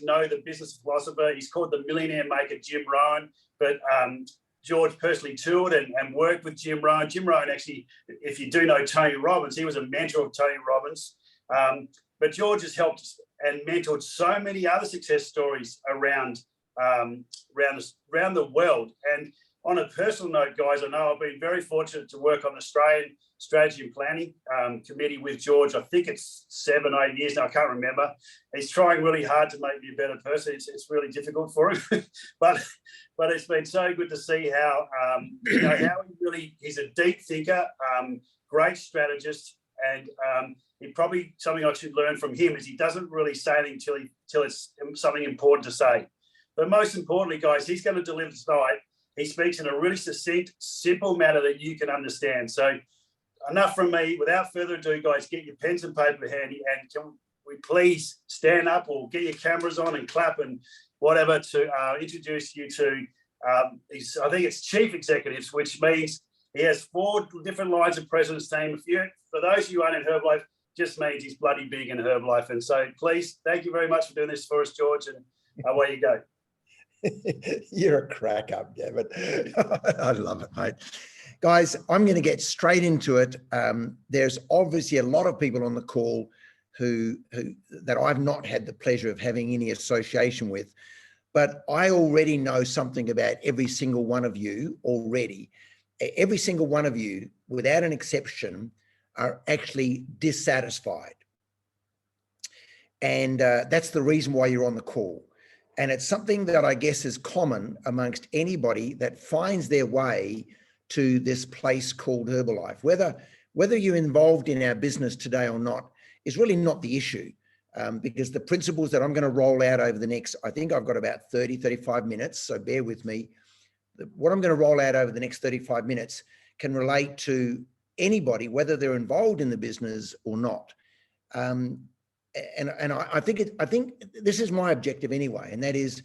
know the business philosopher. He's called the millionaire maker, Jim Rohn, but George personally toured and worked with Jim Rohn. Jim Rohn actually, if you do know Tony Robbins, he was a mentor of Tony Robbins. But George has helped and mentored so many other success stories around the world. And on a personal note, guys, I know I've been very fortunate to work on the Australian Strategy and Planning Committee with George. I think it's 7 or 8 years now. I can't remember. He's trying really hard to make me a better person. It's really difficult for him, but it's been so good to see how he's a deep thinker, great strategist, and he probably something I should learn from him is he doesn't really say anything till it's something important to say. But most importantly, guys, he's going to deliver tonight. He speaks in a really succinct, simple manner that you can understand. So enough from me. Without further ado, guys, get your pens and paper handy, and can we please stand up or get your cameras on and clap and whatever to introduce you to, I think it's Chief Executives, which means he has 4 different lines of President's name. For those of you who aren't in Herbalife, just means he's bloody big in Herbalife. And so please, thank you very much for doing this for us, George, and away you go. You're a crack up, Gavin. I love it, mate. Guys, I'm going to get straight into it. There's obviously a lot of people on the call who that I've not had the pleasure of having any association with, but I already know something about every single one of you already. Every single one of you, without an exception, are actually dissatisfied. And that's the reason why you're on the call. And it's something that I guess is common amongst anybody that finds their way to this place called Herbalife. Whether you're involved in our business today or not is really not the issue, because the principles that I'm going to roll out over the next, I think I've got about 35 minutes, so bear with me. What I'm going to roll out over the next 35 minutes can relate to anybody, whether they're involved in the business or not. And I think this is my objective anyway, and that is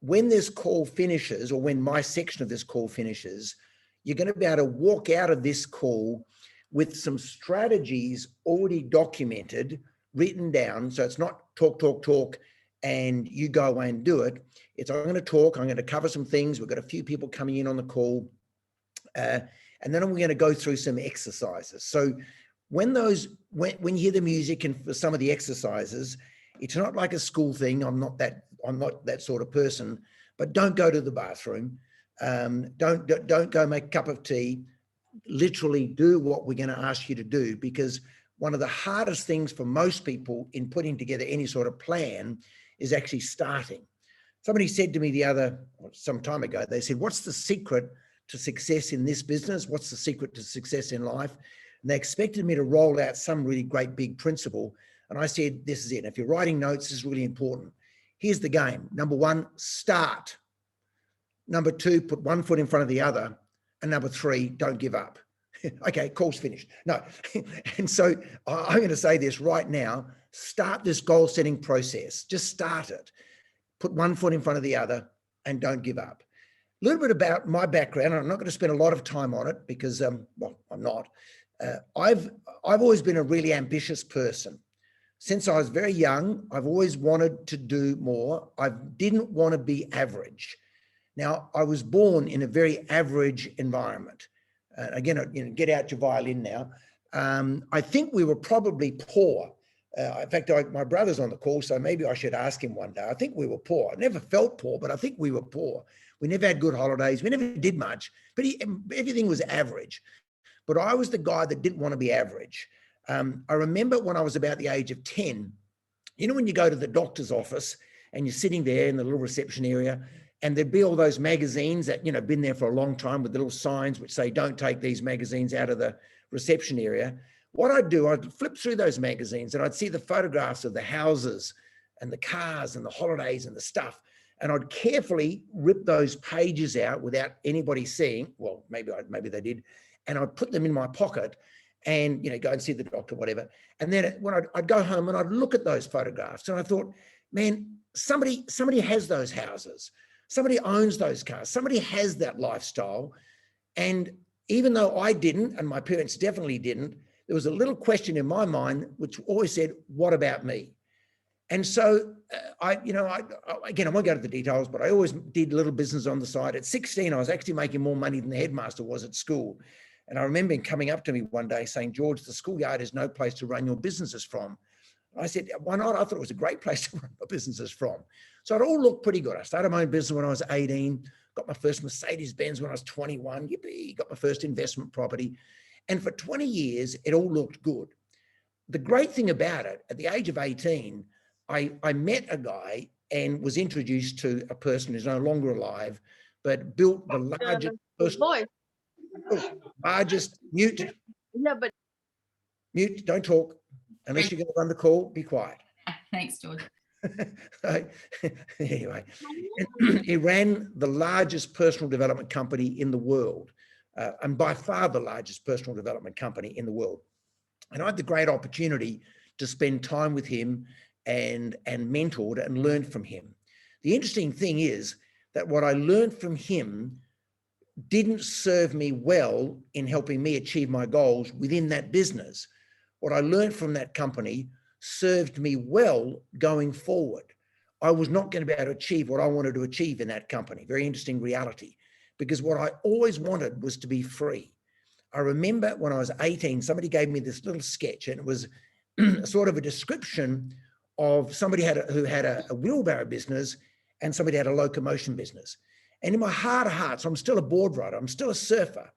when this call finishes, or when my section of this call finishes, you're going to be able to walk out of this call with some strategies already documented, written down. So it's not talk, and you go away and do it. It's I'm going to talk, I'm going to cover some things. We've got a few people coming in on the call, and then we're going to go through some exercises. So when you hear the music and for some of the exercises, it's not like a school thing. I'm not that sort of person. But don't go to the bathroom. Don't go make a cup of tea. Literally do what we're going to ask you to do, because one of the hardest things for most people in putting together any sort of plan is actually starting. Somebody said to me some time ago, they said, "What's the secret to success in this business? What's the secret to success in life?" And they expected me to roll out some really great big principle. And I said, this is it. If you're writing notes, this is really important. Here's the game. Number 1, start. Number 2, put one foot in front of the other. And number 3, don't give up. Okay, call's finished. No. And so I'm going to say this right now. Start this goal setting process. Just start it. Put one foot in front of the other and don't give up. A little bit about my background. I'm not going to spend a lot of time on it because, I'm not. I've always been a really ambitious person. Since I was very young, I've always wanted to do more. I didn't want to be average. Now, I was born in a very average environment. Again, get out your violin now. I think we were probably poor. In fact, my brother's on the call, so maybe I should ask him one day. I think we were poor. I never felt poor, but I think we were poor. We never had good holidays. We never did much, but everything was average. But I was the guy that didn't want to be average. I remember when I was about the age of 10, when you go to the doctor's office and you're sitting there in the little reception area, and there'd be all those magazines that, been there for a long time with little signs which say, don't take these magazines out of the reception area. What I'd do, I'd flip through those magazines and I'd see the photographs of the houses and the cars and the holidays and the stuff. And I'd carefully rip those pages out without anybody seeing. Well, maybe they did. And I'd put them in my pocket and, go and see the doctor, whatever. And then when I'd go home and I'd look at those photographs and I thought, man, somebody has those houses. Somebody owns those cars. Somebody has that lifestyle. And even though I didn't, and my parents definitely didn't, there was a little question in my mind which always said, what about me? And so again, I won't go to the details, but I always did little business on the side. At 16, I was actually making more money than the headmaster was at school. And I remember him coming up to me one day saying, George, the schoolyard is no place to run your businesses from. I said, why not? I thought it was a great place to run my businesses from. So it all looked pretty good. I started my own business when I was 18, got my first Mercedes-Benz when I was 21, yippee, got my first investment property. And for 20 years, it all looked good. The great thing about it, at the age of 18, I met a guy and was introduced to a person who's no longer alive, but built the largest mute. Yeah, but Mute, don't talk. Unless you're going to run the call, be quiet. Thanks, George. Anyway, he ran the largest personal development company in the world, and by far the largest personal development company in the world. And I had the great opportunity to spend time with him and mentored and learned from him. The interesting thing is that what I learned from him didn't serve me well in helping me achieve my goals within that business. What I learned from that company served me well going forward. I was not going to be able to achieve what I wanted to achieve in that company. Very interesting reality, because what I always wanted was to be free. I remember when I was 18, somebody gave me this little sketch, and it was sort of a description of somebody who had a wheelbarrow business and somebody had a locomotion business. And in my heart of hearts, I'm still a board rider. I'm still a surfer.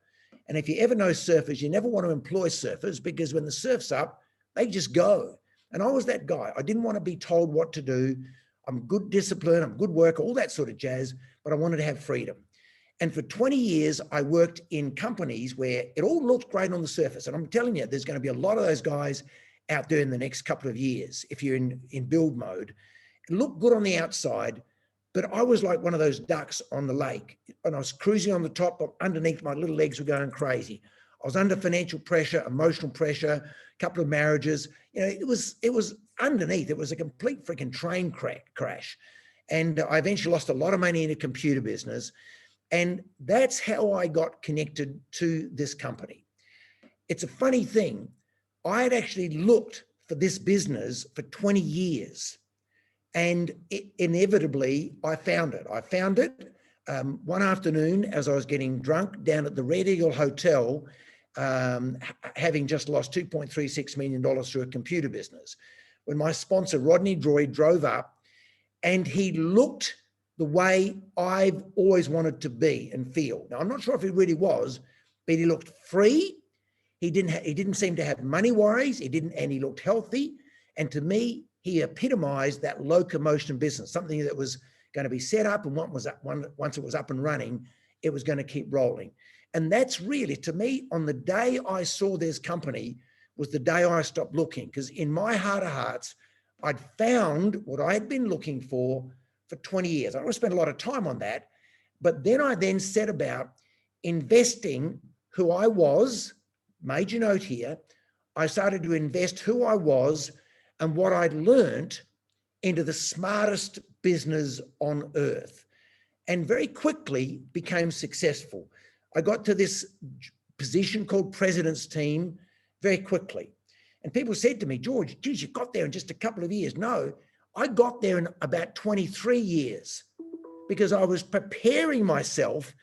And if you ever know surfers, you never want to employ surfers, because when the surf's up, they just go. And I was that guy. I didn't want to be told what to do. I'm good discipline, I'm good worker, all that sort of jazz, but I wanted to have freedom. And for 20 years, I worked in companies where it all looked great on the surface. And I'm telling you, there's going to be a lot of those guys out there in the next couple of years, if you're in build mode. It looked good on the outside, but I was like one of those ducks on the lake, and I was cruising on the top, but underneath my little legs were going crazy. I was under financial pressure, emotional pressure, a couple of marriages. You know, it was underneath. It was a complete freaking train crash. And I eventually lost a lot of money in a computer business. And that's how I got connected to this company. It's a funny thing. I had actually looked for this business for 20 years. And inevitably, I found it. I found it one afternoon as I was getting drunk down at the Red Eagle Hotel, having just lost $2.36 million through a computer business, when my sponsor, Rodney Droy, drove up, and he looked the way I've always wanted to be and feel. Now, I'm not sure if he really was, but he looked free. He didn't seem to have money worries. And he looked healthy. And to me, he epitomized that locomotion business, something that was going to be set up, and once it was up and running, it was going to keep rolling. And that's really, to me, on the day I saw this company was the day I stopped looking, because in my heart of hearts, I'd found what I had been looking for 20 years. I don't want to spend a lot of time on that, but then I set about investing who I was, major note here, I started to invest who I was and what I'd learned into the smartest business on earth, and very quickly became successful. I got to this position called president's team very quickly. And people said to me, George, geez, you got there in just a couple of years. No, I got there in about 23 years because I was preparing myself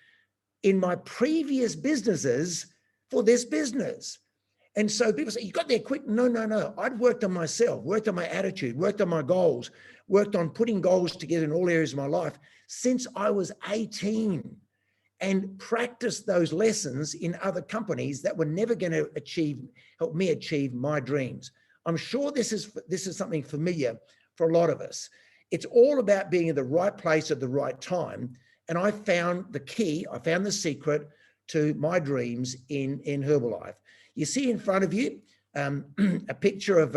in my previous businesses for this business. And so people say, you got there quick. No. I'd worked on myself, worked on my attitude, worked on my goals, worked on putting goals together in all areas of my life since I was 18, and practiced those lessons in other companies that were never going to help me achieve my dreams. I'm sure this is something familiar for a lot of us. It's all about being in the right place at the right time. And I found the key, I found the secret to my dreams in Herbalife. You see in front of you a picture of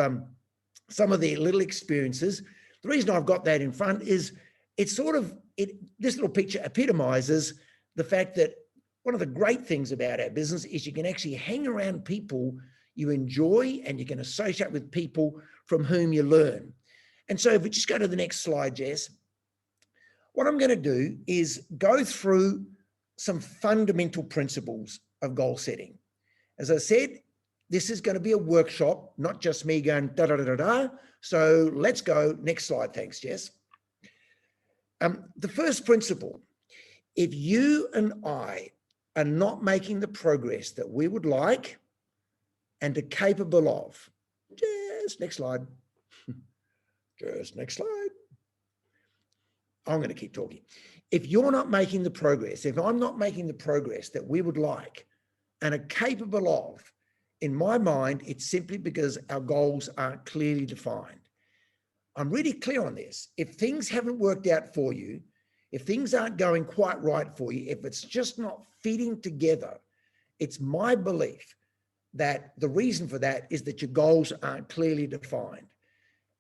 some of the little experiences. The reason I've got that in front is this little picture epitomizes the fact that one of the great things about our business is you can actually hang around people you enjoy, and you can associate with people from whom you learn. And so if we just go to the next slide, Jess, what I'm going to do is go through some fundamental principles of goal setting. As I said, this is going to be a workshop, not just me going da-da-da-da-da, So let's go. Next slide. Thanks, Jess. The first principle, if you and I are not making the progress that we would like and are capable of, Jess, next slide. Jess, next slide. I'm going to keep talking. If you're not making the progress, if I'm not making the progress that we would like and are capable of, in my mind, it's simply because our goals aren't clearly defined. I'm really clear on this. If things haven't worked out for you, if things aren't going quite right for you, if it's just not fitting together, it's my belief that the reason for that is that your goals aren't clearly defined.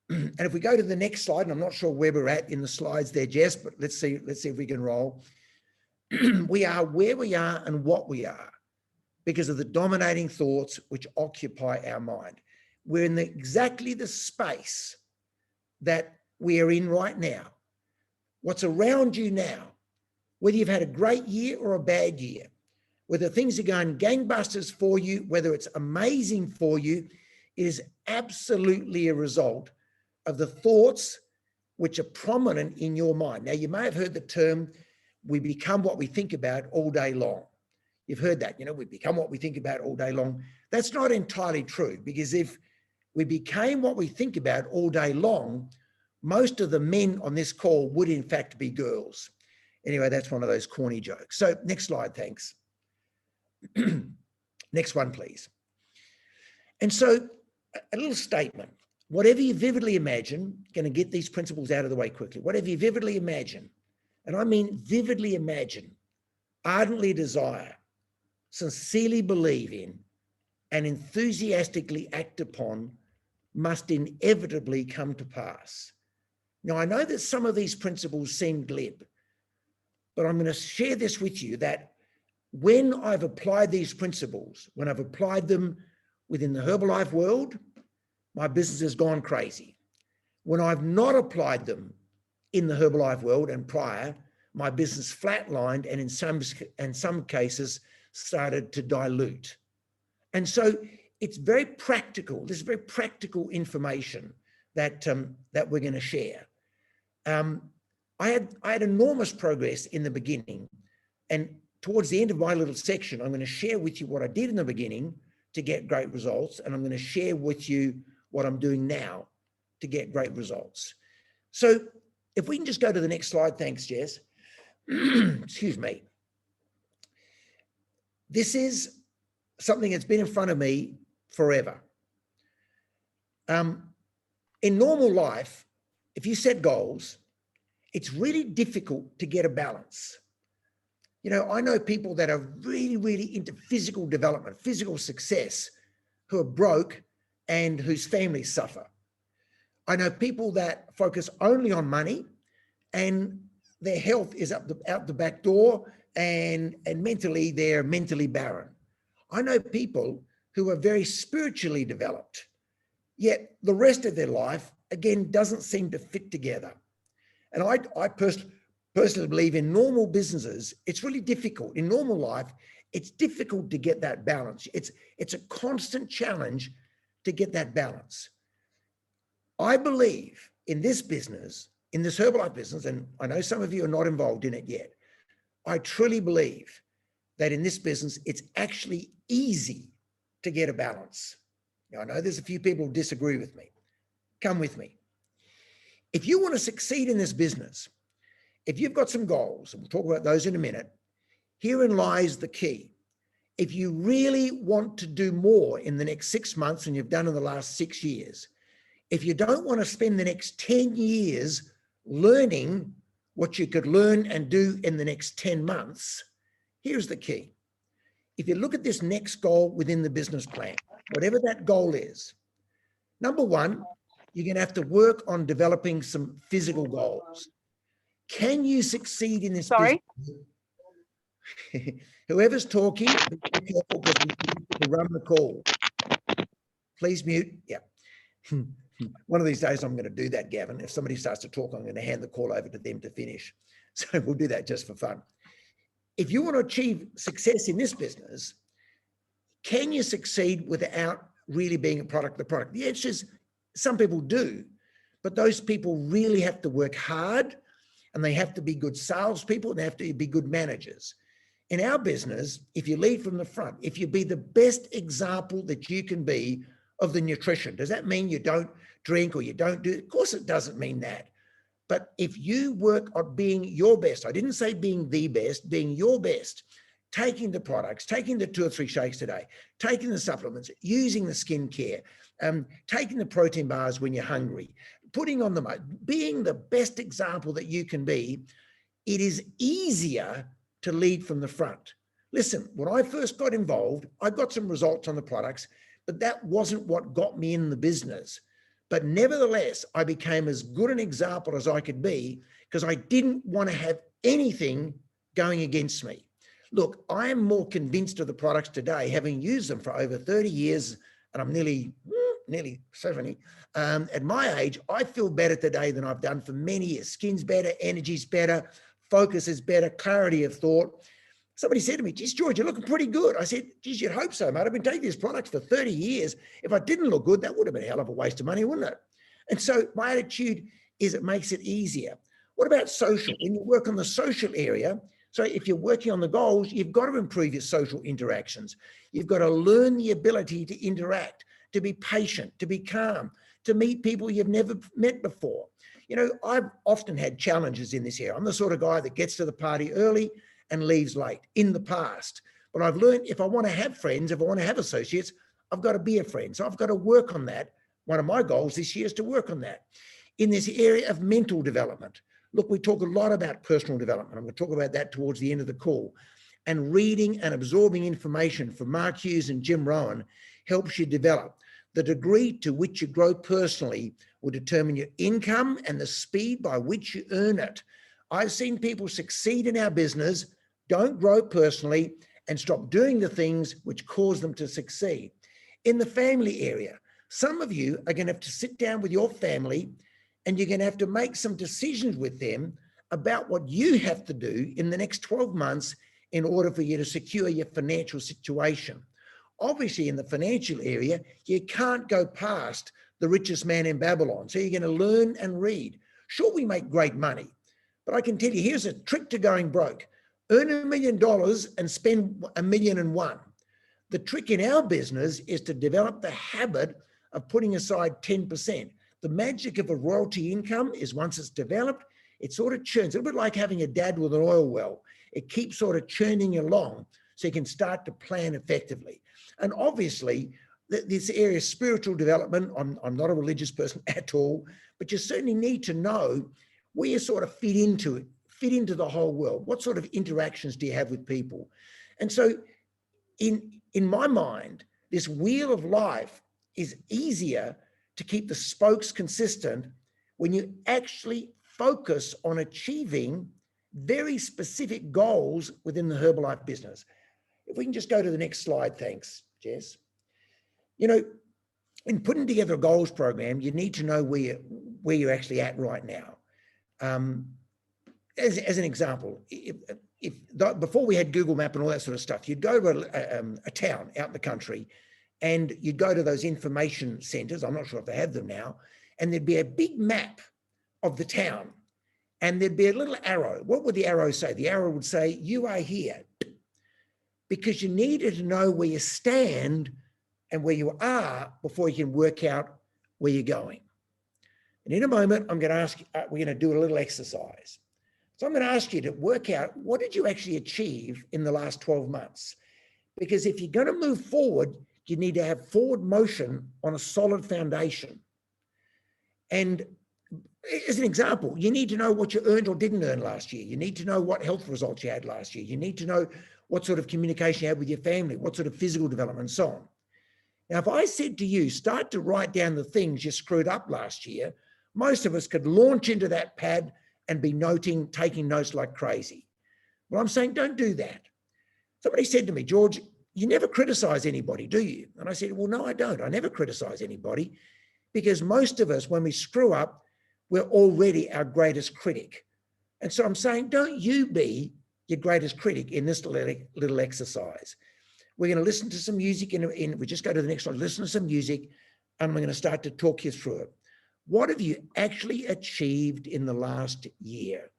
And if we go to the next slide, and I'm not sure where we're at in the slides there, Jess, but let's see if we can roll. We are where we are and what we are because of the dominating thoughts which occupy our mind. We're in exactly the space that we are in right now. What's around you now, whether you've had a great year or a bad year, whether things are going gangbusters for you, whether it's amazing for you, is absolutely a result of the thoughts which are prominent in your mind. Now, you may have heard the term, we become what we think about all day long. You've heard that, we become what we think about all day long. That's not entirely true, because if we became what we think about all day long, most of the men on this call would in fact be girls. Anyway, that's one of those corny jokes. So next slide, thanks. Next one, please. And so a little statement. Whatever you vividly imagine, going to get these principles out of the way quickly. Whatever you vividly imagine, and I mean vividly imagine, ardently desire, sincerely believe in, and enthusiastically act upon, must inevitably come to pass. Now, I know that some of these principles seem glib, but I'm going to share this with you that when I've applied these principles, when I've applied them within the Herbalife world, my business has gone crazy. When I've not applied them in the Herbalife world and prior, my business flatlined and in some cases started to dilute. And so it's very practical. This is very practical information that we're going to share. I had enormous progress in the beginning, and towards the end of my little section, I'm going to share with you what I did in the beginning to get great results, and I'm going to share with you what I'm doing now to get great results. So if we can just go to the next slide, thanks, Jess. Excuse me. This is something that's been in front of me forever. In normal life, if you set goals, it's really difficult to get a balance. I know people that are really, really into physical development, physical success, who are broke and whose families suffer. I know people that focus only on money and their health is out the back door, and mentally they're mentally barren. I know people who are very spiritually developed, yet the rest of their life, again, doesn't seem to fit together. And I personally believe in normal businesses, it's really difficult. In normal life, it's difficult to get that balance. It's a constant challenge to get that balance. I believe in this business, in this Herbalife business, and I know some of you are not involved in it yet, I truly believe that in this business, it's actually easy to get a balance. Now, I know there's a few people who disagree with me. Come with me. If you want to succeed in this business, if you've got some goals, and we'll talk about those in a minute, herein lies the key. If you really want to do more in the next 6 months than you've done in the last 6 years, if you don't want to spend the next 10 years learning what you could learn and do in the next 10 months, here's the key. If you look at this next goal within the business plan, whatever that goal is, number one, you're going to have to work on developing some physical goals. Can you succeed in this business? Whoever's talking, be careful because we need to run the call. Please mute. Yeah. One of these days I'm going to do that, Gavin. If somebody starts to talk, I'm going to hand the call over to them to finish. So we'll do that just for fun. If you want to achieve success in this business, can you succeed without really being a product of the product? The answer is some people do, but those people really have to work hard, and they have to be good salespeople, and they have to be good managers. In our business, if you lead from the front, if you be the best example that you can be of the nutrition, does that mean you don't drink or you don't do? Of course, it doesn't mean that. But if you work on being your best, I didn't say being the best, being your best, taking the products, taking the 2 or 3 shakes a day, taking the supplements, using the skincare, taking the protein bars when you're hungry, putting on the, being the best example that you can be, it is easier to lead from the front. Listen, when I first got involved, I got some results on the products, but that wasn't what got me in the business. But nevertheless, I became as good an example as I could be because I didn't want to have anything going against me. Look, I am more convinced of the products today, having used them for over 30 years, and I'm nearly 70. At my age, I feel better today than I've done for many years. Skin's better, energy's better, focus is better, clarity of thought. Somebody said to me, geez, George, you're looking pretty good. I said, geez, you'd hope so, mate. I've been taking these products for 30 years. If I didn't look good, that would have been a hell of a waste of money, wouldn't it? And so my attitude is it makes it easier. What about social? When you work on the social area, so if you're working on the goals, you've got to improve your social interactions. You've got to learn the ability to interact, to be patient, to be calm, to meet people you've never met before. You know, I've often had challenges in this area. I'm the sort of guy that gets to the party early and leaves late in the past. But I've learned if I want to have friends, if I want to have associates, I've got to be a friend. So I've got to work on that. One of my goals this year is to work on that. In this area of mental development, look, we talk a lot about personal development. I'm going to talk about that towards the end of the call. And reading and absorbing information from Mark Hughes and Jim Rohn helps you develop. The degree to which you grow personally will determine your income and the speed by which you earn it. I've seen people succeed in our business, don't grow personally, and stop doing the things which cause them to succeed. In the family area, some of you are going to have to sit down with your family and you're going to have to make some decisions with them about what you have to do in the next 12 months in order for you to secure your financial situation. Obviously, in the financial area, you can't go past the richest man in Babylon. So you're going to learn and read. Sure, we make great money, but I can tell you, here's a trick to going broke. Earn $1 million and spend $1,000,001. The trick in our business is to develop the habit of putting aside 10%. The magic of a royalty income is once it's developed, it sort of churns. A little bit like having a dad with an oil well. It keeps sort of churning along so you can start to plan effectively. And obviously, this area of spiritual development, I'm not a religious person at all, but you certainly need to know where you sort of fit into it, fit into the whole world. What sort of interactions do you have with people? And so in my mind, this wheel of life is easier to keep the spokes consistent when you actually focus on achieving very specific goals within the Herbalife business. If we can just go to the next slide, thanks, Jess. You know, in putting together a goals program, you need to know where you're actually at right now. As an example, before we had Google Map and all that sort of stuff, you'd go to a town out in the country and you'd go to those information centers. I'm not sure if they have them now. And there'd be a big map of the town and there'd be a little arrow. What would the arrow say? The arrow would say, you are here. Because you needed to know where you stand and where you are before you can work out where you're going. And in a moment, I'm going to ask, we're going to do a little exercise. So I'm going to ask you to work out, what did you actually achieve in the last 12 months? Because if you're going to move forward, you need to have forward motion on a solid foundation. And as an example, you need to know what you earned or didn't earn last year. You need to know what health results you had last year. You need to know what sort of communication you had with your family, what sort of physical development, and so on. Now, if I said to you, start to write down the things you screwed up last year, most of us could launch into that pad and be taking notes like crazy. Well, I'm saying, don't do that. Somebody said to me, George, you never criticize anybody, do you? And I said, well, no, I don't. I never criticize anybody because most of us, when we screw up, we're already our greatest critic. And so I'm saying, don't you be your greatest critic in this little exercise. We're going to listen to some music we just go to the next slide, listen to some music, I'm going to start to talk you through it. What have you actually achieved in the last year?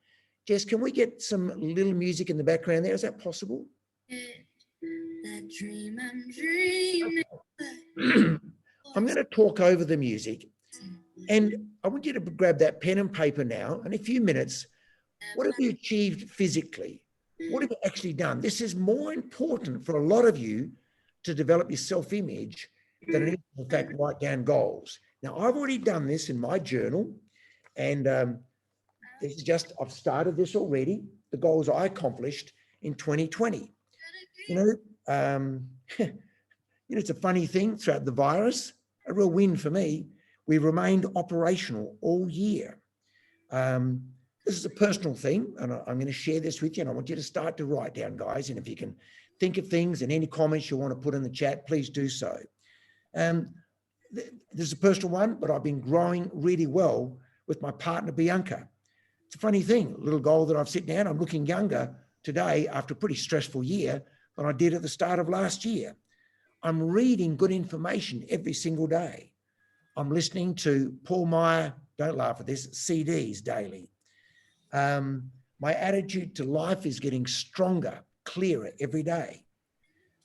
Jess, can we get some little music in the background there? Is that possible? That dream I'm dreaming. I'm going to talk over the music, and I want you to grab that pen and paper now. In a few minutes, what have you achieved physically? What have you actually done? This is more important for a lot of you to develop your self-image than it is, in fact, write down goals. Now, I've already done this in my journal, and this is just, I've started this already, the goals I accomplished in 2020. It's a funny thing throughout the virus, a real win for me. We remained operational all year. This is a personal thing, and I'm going to share this with you, and I want you to start to write down, guys, and if you can think of things and any comments you want to put in the chat, please do so. This is a personal one, but I've been growing really well with my partner, Bianca. It's a funny thing, a little goal that I've set down. I'm looking younger today after a pretty stressful year than I did at the start of last year. I'm reading good information every single day. I'm listening to Paul Meyer, don't laugh at this, CDs daily. My attitude to life is getting stronger, clearer every day.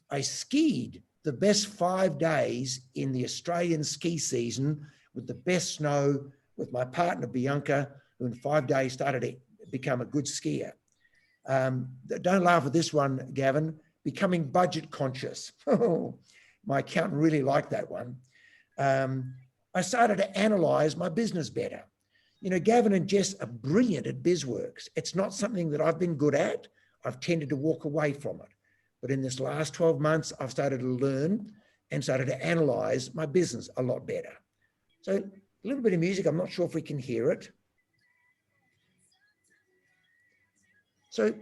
I skied the best 5 days in the Australian ski season with the best snow with my partner, Bianca, who in 5 days started to become a good skier. Don't laugh at this one, Gavin, becoming budget conscious. My accountant really liked that one. I started to analyze my business better. Gavin and Jess are brilliant at BizWorks. It's not something that I've been good at. I've tended to walk away from it. But in this last 12 months, I've started to learn and started to analyze my business a lot better. So a little bit of music. I'm not sure if we can hear it. So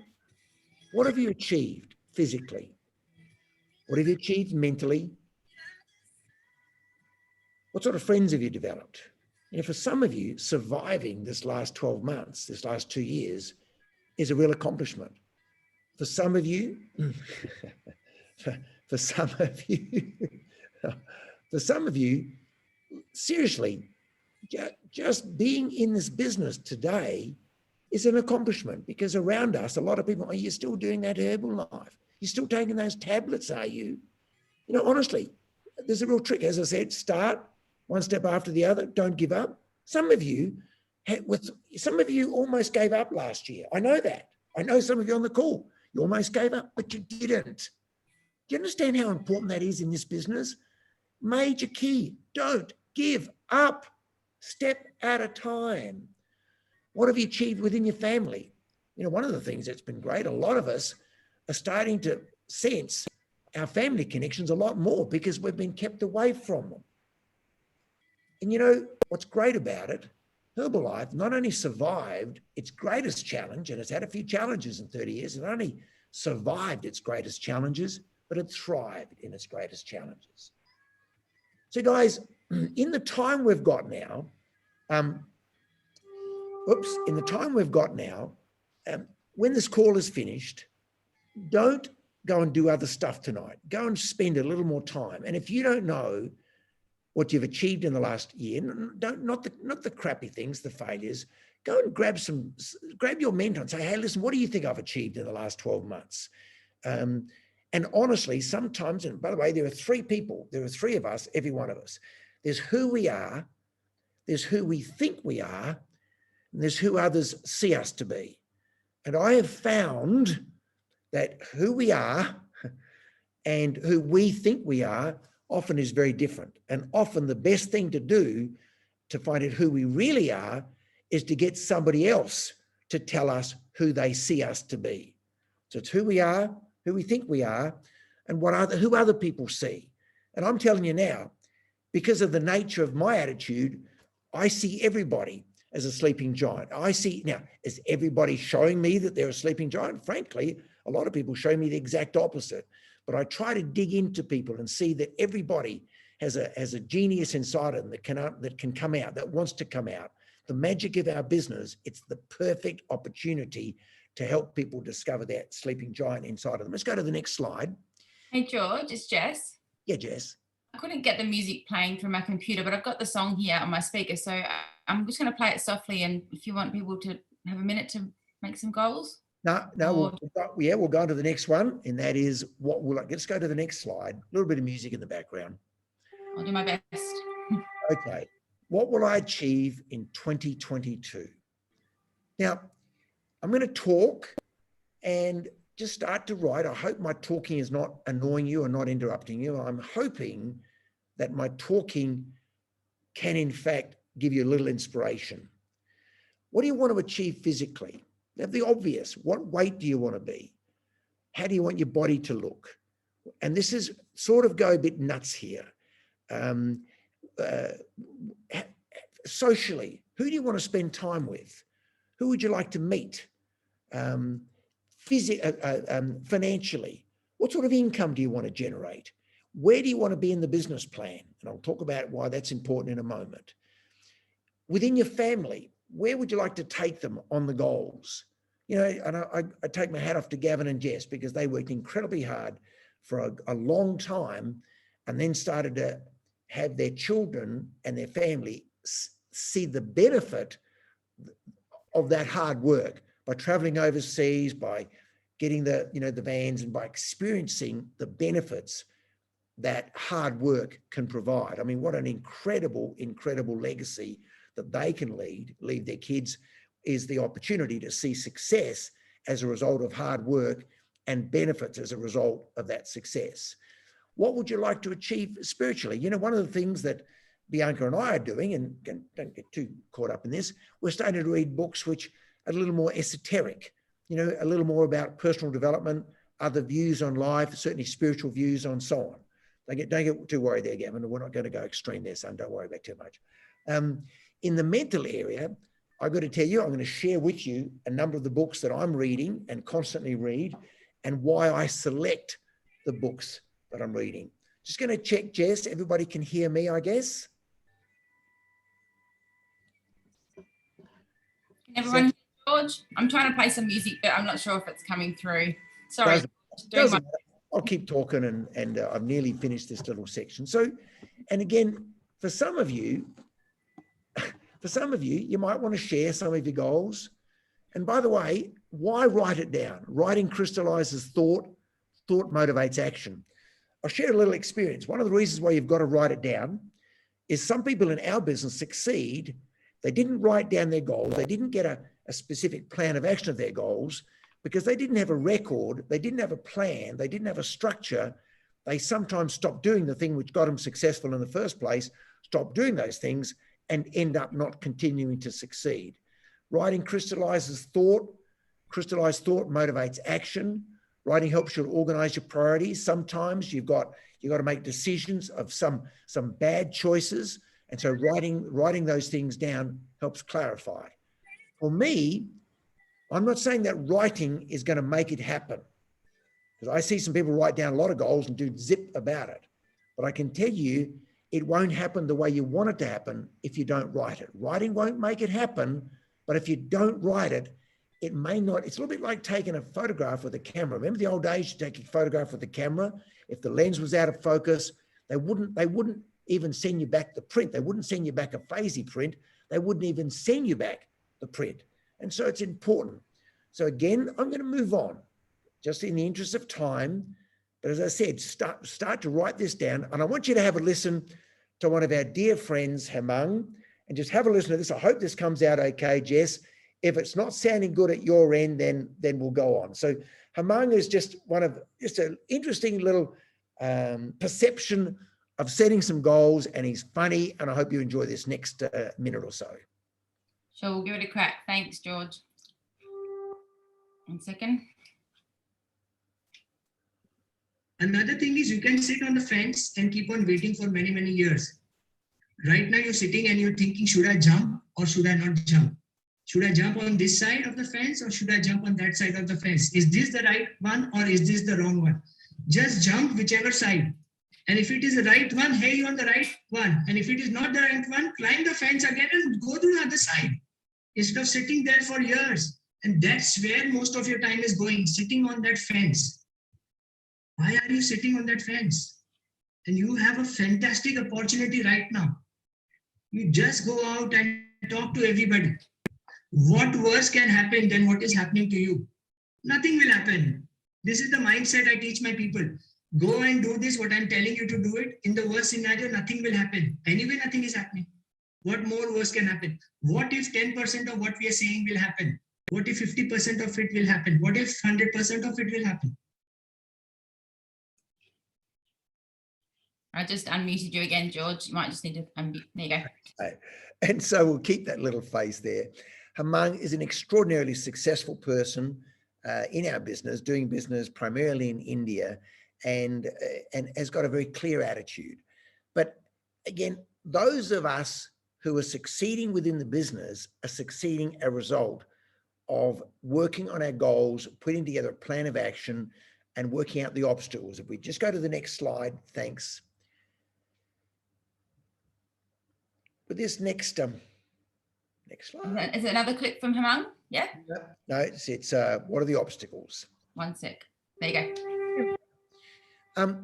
what have you achieved physically? What have you achieved mentally? What sort of friends have you developed? For some of you, surviving this last 12 months, this last 2 years, is a real accomplishment. For some of you, for some of you, seriously, just being in this business today is an accomplishment, because around us, a lot of people, are you still doing that herbal life? You're still taking those tablets, are you? Honestly, there's a real trick. As I said, start one step after the other. Don't give up. Some of you almost gave up last year. I know that. I know some of you on the call, you almost gave up, but you didn't. Do you understand how important that is in this business? Major key, don't give up. Step at a time. What have you achieved within your family? One of the things that's been great, a lot of us are starting to sense our family connections a lot more because we've been kept away from them. And what's great about it, Herbalife not only survived its greatest challenge, and it's had a few challenges in 30 years, it not only survived its greatest challenges, but it thrived in its greatest challenges. So guys, in the time we've got now, when this call is finished, don't go and do other stuff tonight. Go and spend a little more time. And if you don't know what you've achieved in the last year, not the crappy things, the failures, go and grab your mentor and say, hey, listen, what do you think I've achieved in the last 12 months? And honestly, sometimes, and by the way, there are 3 people, there are 3 of us, every one of us. There's who we are, there's who we think we are, and there's who others see us to be. And I have found that who we are and who we think we are often is very different. And often the best thing to do to find out who we really are is to get somebody else to tell us who they see us to be. So it's who we are, who we think we are, and who other people see. And I'm telling you now, because of the nature of my attitude, I see everybody as a sleeping giant. Is everybody showing me that they're a sleeping giant? Frankly, a lot of people show me the exact opposite. But I try to dig into people and see that everybody has a genius inside of them that can come out, that wants to come out. The magic of our business, it's the perfect opportunity to help people discover that sleeping giant inside of them. Let's go to the next slide. Hey, George, it's Jess. Yeah, Jess. I couldn't get the music playing through my computer, but I've got the song here on my speaker. So I'm just going to play it softly. And if you want people to have a minute to make some goals. No, we'll go on to the next one. And that is let's go to the next slide. A little bit of music in the background. I'll do my best. Okay. What will I achieve in 2022? Now, I'm going to talk and just start to write. I hope my talking is not annoying you or not interrupting you. I'm hoping that my talking can, in fact, give you a little inspiration. What do you want to achieve physically? Now, the obvious. What weight do you want to be? How do you want your body to look? And this is sort of go a bit nuts here. Socially, who do you want to spend time with? Who would you like to meet? Financially, what sort of income do you want to generate? Where do you want to be in the business plan? And I'll talk about why that's important in a moment. Within your family, where would you like to take them on the goals? You know, and I take my hat off to Gavin and Jess because they worked incredibly hard for a long time and then started to have their children and their family see the benefit of that hard work by traveling overseas, by getting the vans and by experiencing the benefits that hard work can provide. I mean, what an incredible, incredible legacy that they can leave their kids is the opportunity to see success as a result of hard work and benefits as a result of that success. What would you like to achieve spiritually? You know, one of the things that Bianca and I are doing, and don't get too caught up in this, we're starting to read books which are a little more esoteric, you know, a little more about personal development, other views on life, certainly spiritual views on so on. Don't get too worried there, Gavin. We're not going to go extreme there, son. Don't worry about too much. In the mental area, I've got to tell you, I'm going to share with you a number of the books that I'm reading and constantly read and why I select the books that I'm reading. Just going to check, Jess, everybody can hear me, I guess. Can everyone hear George? I'm trying to play some music, but I'm not sure if it's coming through. Sorry. Doesn't matter. I'll keep talking and I've nearly finished this little section. So, and again, for some of you, you might want to share some of your goals. And by the way, why write it down? Writing crystallizes thought, thought motivates action. I'll share a little experience. One of the reasons why you've got to write it down is some people in our business succeed. They didn't write down their goals. They didn't get a specific plan of action of their goals because they didn't have a record. They didn't have a plan. They didn't have a structure. They sometimes stopped doing the thing which got them successful in the first place, stopped doing those things and end up not continuing to succeed. Writing crystallizes thought. Crystallized thought motivates action. Writing helps you to organize your priorities. Sometimes you've got to make decisions of some bad choices. And so writing those things down helps clarify. For me, I'm not saying that writing is going to make it happen, because I see some people write down a lot of goals and do zip about it. But I can tell you, it won't happen the way you want it to happen if you don't write it. Writing won't make it happen, but if you don't write it, it may not. It's a little bit like taking a photograph with a camera. Remember the old days, you take a photograph with a camera. If the lens was out of focus, they wouldn't even send you back the print. They wouldn't send you back a phasey print. They wouldn't even send you back the print. And so it's important. So again, I'm going to move on just in the interest of time. But as I said, start to write this down. And I want you to have a listen to one of our dear friends, Hemang, and just have a listen to this. I hope this comes out okay, Jess. If it's not sounding good at your end, then we'll go on. So Hemang is just an interesting little perception of setting some goals, and he's funny. And I hope you enjoy this next minute or so. Sure, we'll give it a crack. Thanks, George. 1 second. Another thing is you can sit on the fence and keep on waiting for many, many years. Right now you're sitting and you're thinking, should I jump or should I not jump? Should I jump on this side of the fence or should I jump on that side of the fence? Is this the right one or is this the wrong one? Just jump whichever side. And if it is the right one, hey, you're on the right one. And if it is not the right one, climb the fence again and go to the other side. Instead of sitting there for years. And that's where most of your time is going, sitting on that fence. Why are you sitting on that fence? And you have a fantastic opportunity right now. You just go out and talk to everybody. What worse can happen than what is happening to you? Nothing will happen. This is the mindset I teach my people. Go and do this, what I'm telling you to do it. In the worst scenario, nothing will happen. Anyway, nothing is happening. What more worse can happen? What if 10% of what we are saying will happen? What if 50% of it will happen? What if 100% of it will happen? I just unmuted you again, George. You might just need to unmute. There you go. Okay. And so we'll keep that little face there. Hemang is an extraordinarily successful person in our business, doing business primarily in India, and has got a very clear attitude. But again, those of us who are succeeding within the business are succeeding as a result of working on our goals, putting together a plan of action, and working out the obstacles. If we just go to the next slide, thanks. With this next slide. Is it another clip from Hemang? Yeah. No, it's what are the obstacles? One sec. There you go.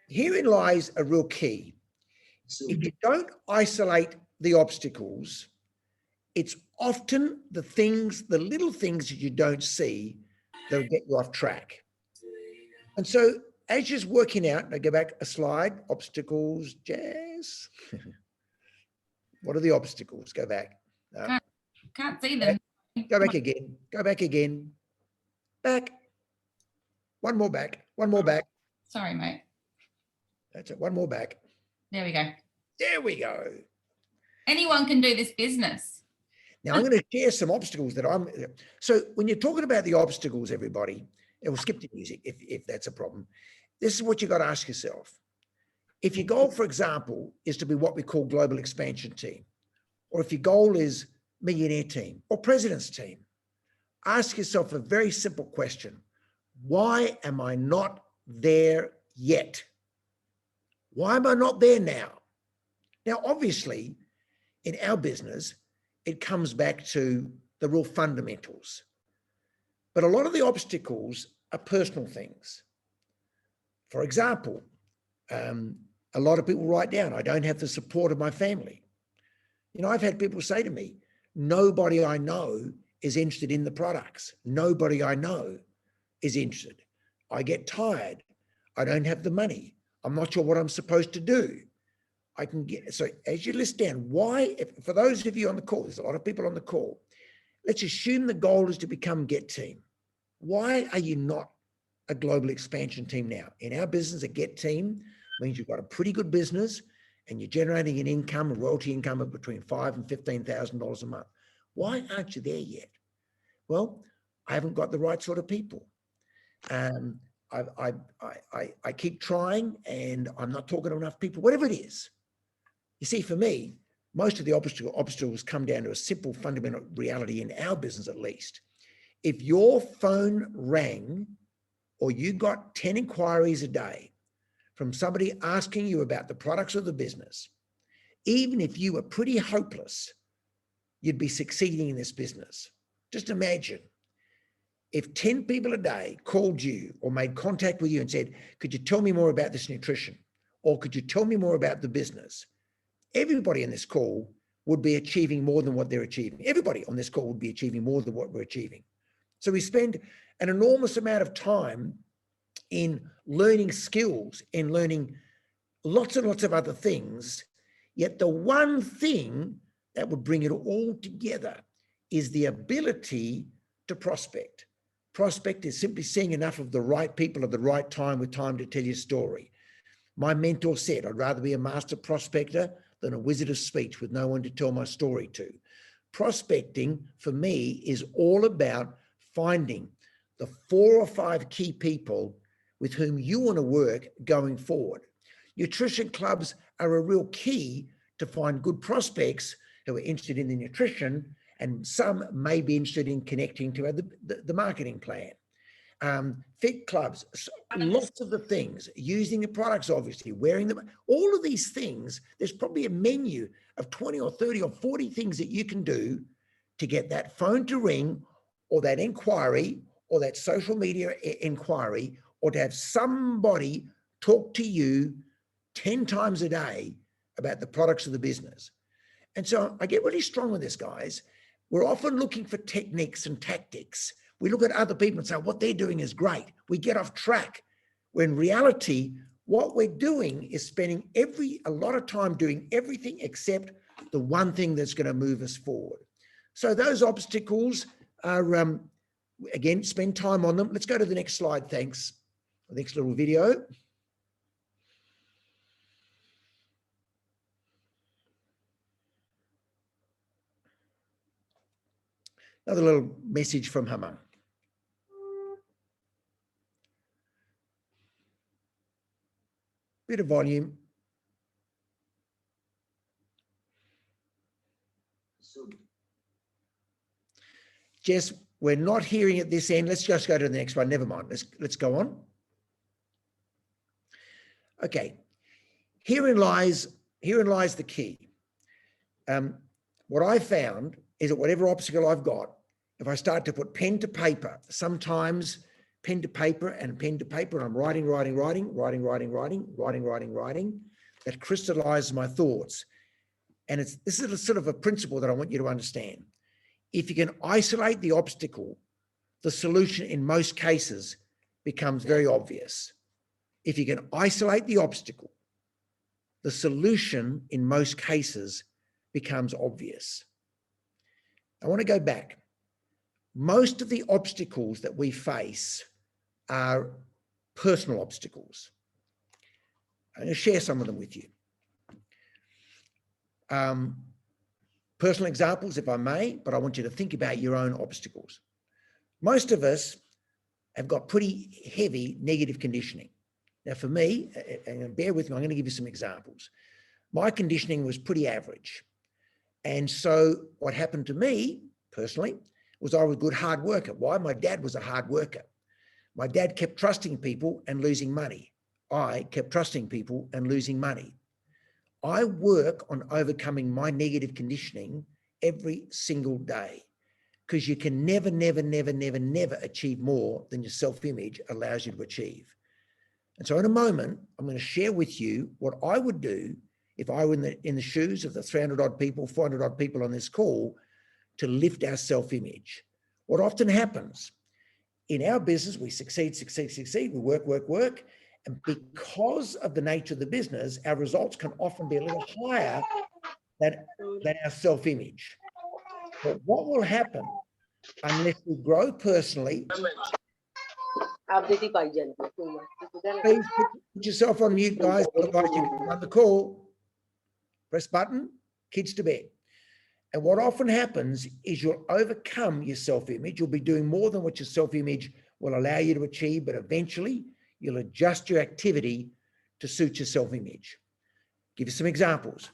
Herein lies a real key. If you don't isolate the obstacles, it's often the little things that you don't see that'll get you off track. And so as you're working out, now go back a slide, obstacles, Jazz. What are the obstacles? Go back. No. Can't see them. Go back again. Go back again. Back. One more back. One more back. Sorry, mate. That's it. One more back. There we go. There we go. Anyone can do this business. Now I'm going to share some obstacles that so when you're talking about the obstacles, everybody, and we'll skip the music if that's a problem. This is what you got to ask yourself. If your goal, for example, is to be what we call global expansion team, or if your goal is millionaire team or president's team, ask yourself a very simple question. Why am I not there yet? Why am I not there now? Now, obviously, in our business, it comes back to the real fundamentals. But a lot of the obstacles are personal things. For example, a lot of people write down, I don't have the support of my family. You know, I've had people say to me, nobody I know is interested in the products. Nobody I know is interested. I get tired. I don't have the money. I'm not sure what I'm supposed to do. So as you list down, why, for those of you on the call, there's a lot of people on the call, let's assume the goal is to become Get Team. Why are you not a global expansion team now? In our business, a Get Team means you've got a pretty good business and you're generating an income, a royalty income of between $5,000 and $15,000 a month. Why aren't you there yet? Well, I haven't got the right sort of people. I keep trying and I'm not talking to enough people, whatever it is. You see, for me, most of the obstacles come down to a simple fundamental reality in our business, at least. If your phone rang or you got 10 inquiries a day from somebody asking you about the products of the business, even if you were pretty hopeless, you'd be succeeding in this business. Just imagine if 10 people a day called you or made contact with you and said, could you tell me more about this nutrition? Or could you tell me more about the business? Everybody in this call would be achieving more than what they're achieving. Everybody on this call would be achieving more than what we're achieving. So we spend an enormous amount of time in learning skills, in learning lots and lots of other things. Yet the one thing that would bring it all together is the ability to prospect. Prospect is simply seeing enough of the right people at the right time with time to tell your story. My mentor said, I'd rather be a master prospector than a wizard of speech with no one to tell my story to. Prospecting for me is all about finding the 4 or 5 key people with whom you want to work going forward. Nutrition clubs are a real key to find good prospects who are interested in the nutrition, and some may be interested in connecting to the marketing plan. Fit clubs, lots of the things, using the products, obviously, wearing them, all of these things, there's probably a menu of 20 or 30 or 40 things that you can do to get that phone to ring or that inquiry or that social media inquiry, or to have somebody talk to you 10 times a day about the products of the business. And so I get really strong with this, guys. We're often looking for techniques and tactics. We look at other people and say, what they're doing is great. We get off track. When in reality, what we're doing is spending a lot of time doing everything except the one thing that's going to move us forward. So those obstacles are, again, spend time on them. Let's go to the next slide, thanks. The next little video. Another little message from her mum. Bit of volume. Jess, we're not hearing at this end. Let's just go to the next one. Never mind. Let's go on. Okay. Herein lies the key. What I found is that whatever obstacle I've got, if I start to put pen to paper, sometimes pen to paper, and I'm writing, that crystallizes my thoughts. And this is a sort of a principle that I want you to understand. If you can isolate the obstacle, the solution in most cases becomes very obvious. If you can isolate the obstacle, the solution in most cases becomes obvious. I want to go back. Most of the obstacles that we face are personal obstacles. I'm going to share some of them with you. Personal examples, if I may, but I want you to think about your own obstacles. Most of us have got pretty heavy negative conditioning. Now for me, and bear with me, I'm going to give you some examples. My conditioning was pretty average. And so what happened to me personally was I was a good hard worker. Why? My dad was a hard worker. My dad kept trusting people and losing money. I kept trusting people and losing money. I work on overcoming my negative conditioning every single day, because you can never achieve more than your self-image allows you to achieve. And so in a moment, I'm going to share with you what I would do if I were in the shoes of the 300 odd people, 400 odd people on this call to lift our self-image. What often happens in our business, we succeed, we work. And because of the nature of the business, our results can often be a little higher than our self-image. But what will happen unless we grow personally? Please put yourself on mute, guys. Otherwise, you can run the call. Press button, kids to bed. And what often happens is you'll overcome your self-image. You'll be doing more than what your self-image will allow you to achieve, but eventually you'll adjust your activity to suit your self-image. Give you some examples.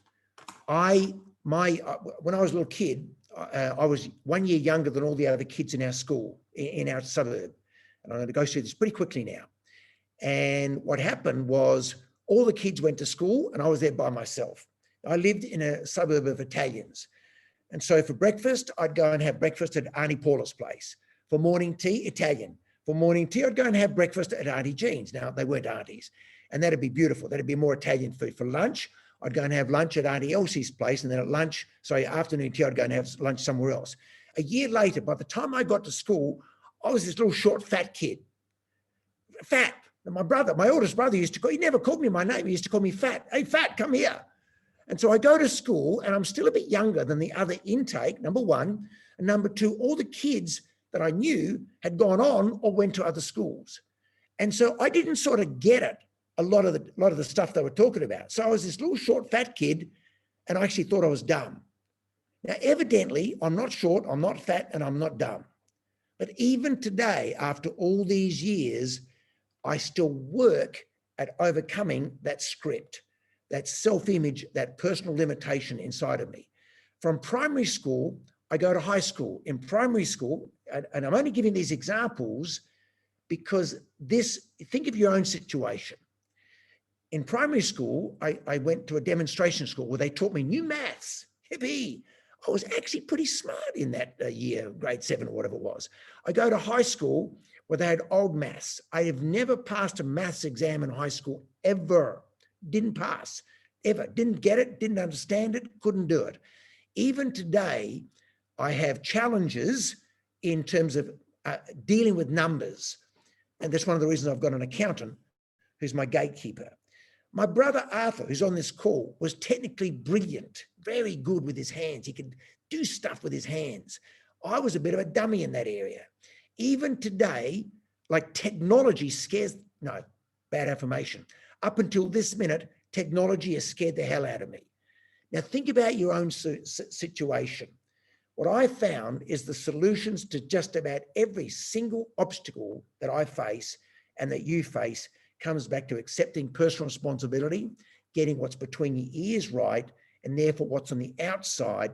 When I was a little kid, I was 1 year younger than all the other kids in our school, in our suburb. And I'm going to go through this pretty quickly now. And what happened was all the kids went to school and I was there by myself. I lived in a suburb of Italians. And so for breakfast, I'd go and have breakfast at Auntie Paula's place. For morning tea, Italian. For morning tea, I'd go and have breakfast at Auntie Jean's. Now, they weren't aunties. And that'd be beautiful. That'd be more Italian food. For lunch, I'd go and have lunch at Auntie Elsie's place. And then at lunch, afternoon tea, I'd go and have lunch somewhere else. A year later, by the time I got to school, I was this little short, fat kid. Fat. And my oldest brother he never called me my name. He used to call me Fat. Hey, Fat, come here. And so I go to school and I'm still a bit younger than the other intake, number one. And number two, all the kids that I knew had gone on or went to other schools. And so I didn't sort of get it, a lot of the stuff they were talking about. So I was this little short, fat kid and I actually thought I was dumb. Now, evidently, I'm not short, I'm not fat, and I'm not dumb. But even today, after all these years, I still work at overcoming that script, that self-image, that personal limitation inside of me. From primary school, I go to high school. In primary school, and I'm only giving these examples because think of your own situation. In primary school, I went to a demonstration school where they taught me new maths. Hippie. I was actually pretty smart in that year, grade 7 or whatever it was. I go to high school where they had old maths. I have never passed a maths exam in high school ever. didn't pass, ever. Didn't get it, didn't understand it, couldn't do it. Even today, I have challenges in terms of dealing with numbers. And that's one of the reasons I've got an accountant who's my gatekeeper. My brother Arthur, who's on this call, was technically brilliant, very good with his hands. He could do stuff with his hands. I was a bit of a dummy in that area. Even today, like technology scares, no, bad affirmation. Up until this minute, technology has scared the hell out of me. Now think about your own situation. What I found is the solutions to just about every single obstacle that I face and that you face comes back to accepting personal responsibility, getting what's between your ears right, and therefore what's on the outside.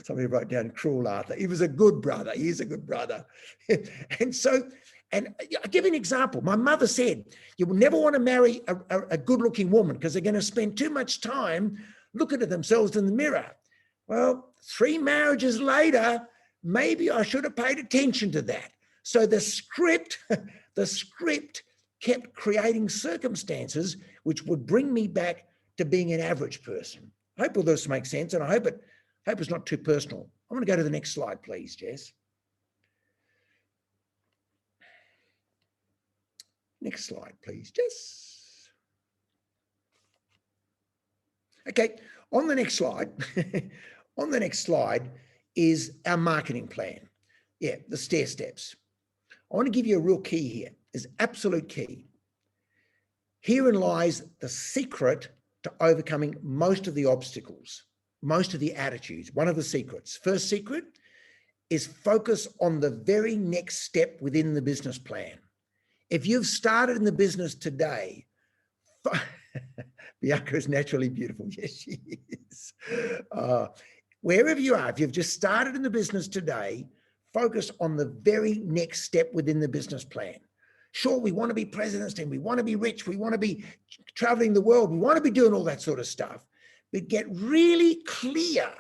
Somebody wrote down cruel Arthur. He was a good brother. He is a good brother. And I'll give you an example. My mother said, you will never want to marry a good-looking woman because they're going to spend too much time looking at themselves in the mirror. Well, 3 marriages later, maybe I should have paid attention to that. So the script kept creating circumstances which would bring me back to being an average person. I hope all this makes sense, and I hope it's not too personal. I want to go to the next slide, please, Jess. Next slide, please, Jess. Okay, on the next slide, is our marketing plan. Yeah, the stair steps. I want to give you a real key here. Is absolute key. Herein lies the secret to overcoming most of the obstacles, most of the attitudes. One of the secrets. First secret is focus on the very next step within the business plan. If you've started in the business today, Bianca is naturally beautiful. Yes, she is. Wherever you are, if you've just started in the business today, focus on the very next step within the business plan. Sure, we want to be president's team. We want to be rich. We want to be traveling the world. We want to be doing all that sort of stuff. But get really clear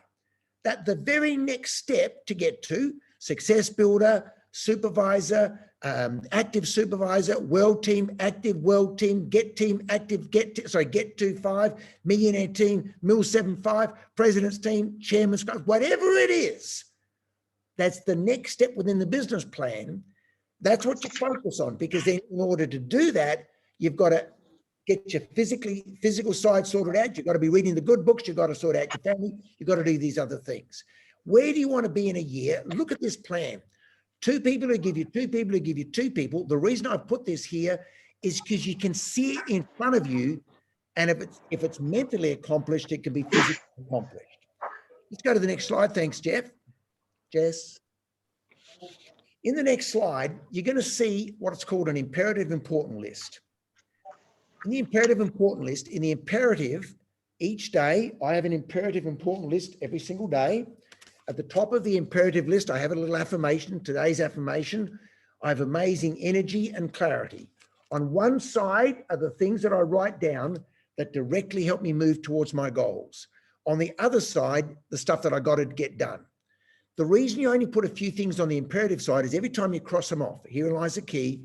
that the very next step to get to success builder, supervisor, active supervisor, world team, active world team, get team, active, get to 5, millionaire team, Mill 7-5, president's team, chairman's club, whatever it is, that's the next step within the business plan. That's what you focus on, because then in order to do that, you've got to get your physical side sorted out. You've got to be reading the good books. You've got to sort out your family. You've got to do these other things. Where do you want to be in a year? Look at this plan. 2 people who give you 2 people who give you 2 people. The reason I put this here is because you can see it in front of you. And if it's mentally accomplished, it can be physically accomplished. Let's go to the next slide. Thanks, Jess. In the next slide, you're going to see what's called an imperative important list. In the imperative important list, in the imperative, each day, I have an imperative important list every single day. At the top of the imperative list, I have a little affirmation. Today's affirmation, I have amazing energy and clarity. On one side are the things that I write down that directly help me move towards my goals. On the other side, the stuff that I got to get done. The reason you only put a few things on the imperative side is every time you cross them off, here lies the key,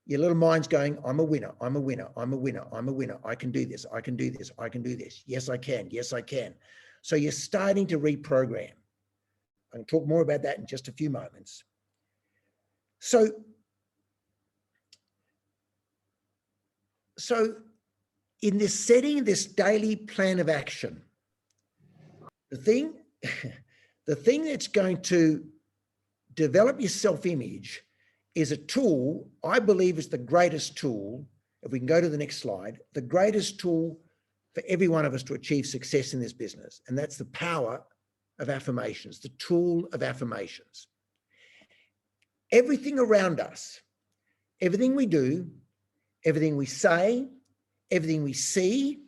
your little mind's going, I'm a winner, I'm a winner, I'm a winner, I'm a winner. I can do this, I can do this, I can do this. Yes, I can. Yes, I can. So you're starting to reprogram. I'll talk more about that in just a few moments. So in this setting, this daily plan of action, the thing that's going to develop your self-image is a tool, I believe is the greatest tool, if we can go to the next slide, the greatest tool for every one of us to achieve success in this business. And that's the power of affirmations, the tool of affirmations. Everything around us, everything we do, everything we say, everything we see,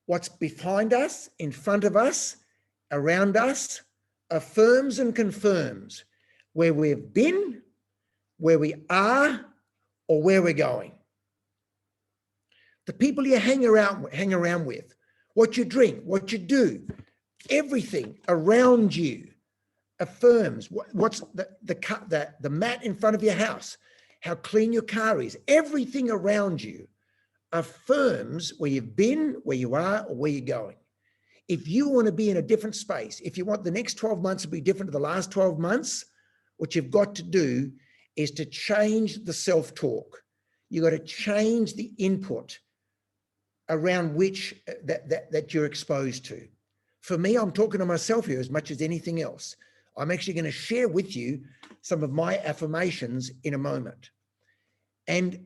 what's behind us, in front of us, around us, affirms and confirms where we've been, where we are, or where we're going. The people you hang around with, what you drink, what you do, everything around you affirms what's the mat in front of your house, how clean your car is. Everything around you affirms where you've been, where you are, or where you're going. If you want to be in a different space, if you want the next 12 months to be different to the last 12 months, what you've got to do is to change the self-talk. You've got to change the input around which that you're exposed to. For me, I'm talking to myself here as much as anything else. I'm actually going to share with you some of my affirmations in a moment. And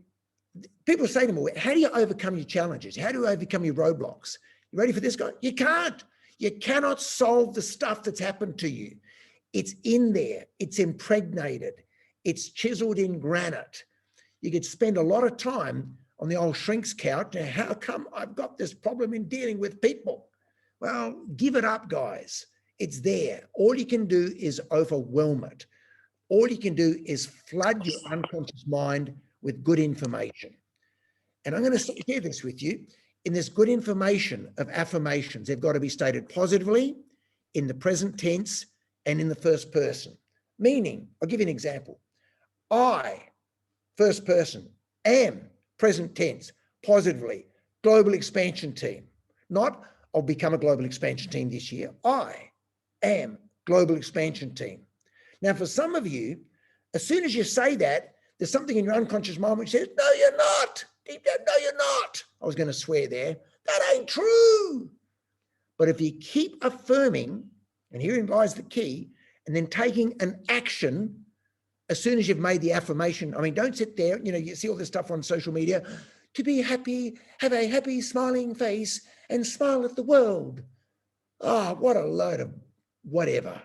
people say to me, how do you overcome your challenges? How do you overcome your roadblocks? You ready for this, guy? You can't. You cannot solve the stuff that's happened to you. It's in there. It's impregnated. It's chiseled in granite. You could spend a lot of time on the old shrink's couch. Now, how come I've got this problem in dealing with people? Well, give it up, guys. It's there. All you can do is overwhelm it. All you can do is flood your unconscious mind with good information. And I'm going to share this with you. In this good information of affirmations, they've got to be stated positively, in the present tense, and in the first person. Meaning, I'll give you an example. I, first person, am, present tense, positively, global expansion team. Not, I'll become a global expansion team this year. I am global expansion team. Now, for some of you, as soon as you say that, there's something in your unconscious mind which says, no, you're not. Deep down, no, you're not. I was going to swear there. That ain't true. But if you keep affirming, and herein lies the key, and then taking an action as soon as you've made the affirmation. I mean, don't sit there, you see all this stuff on social media, to be happy, have a happy smiling face and smile at the world. Oh, what a load of whatever.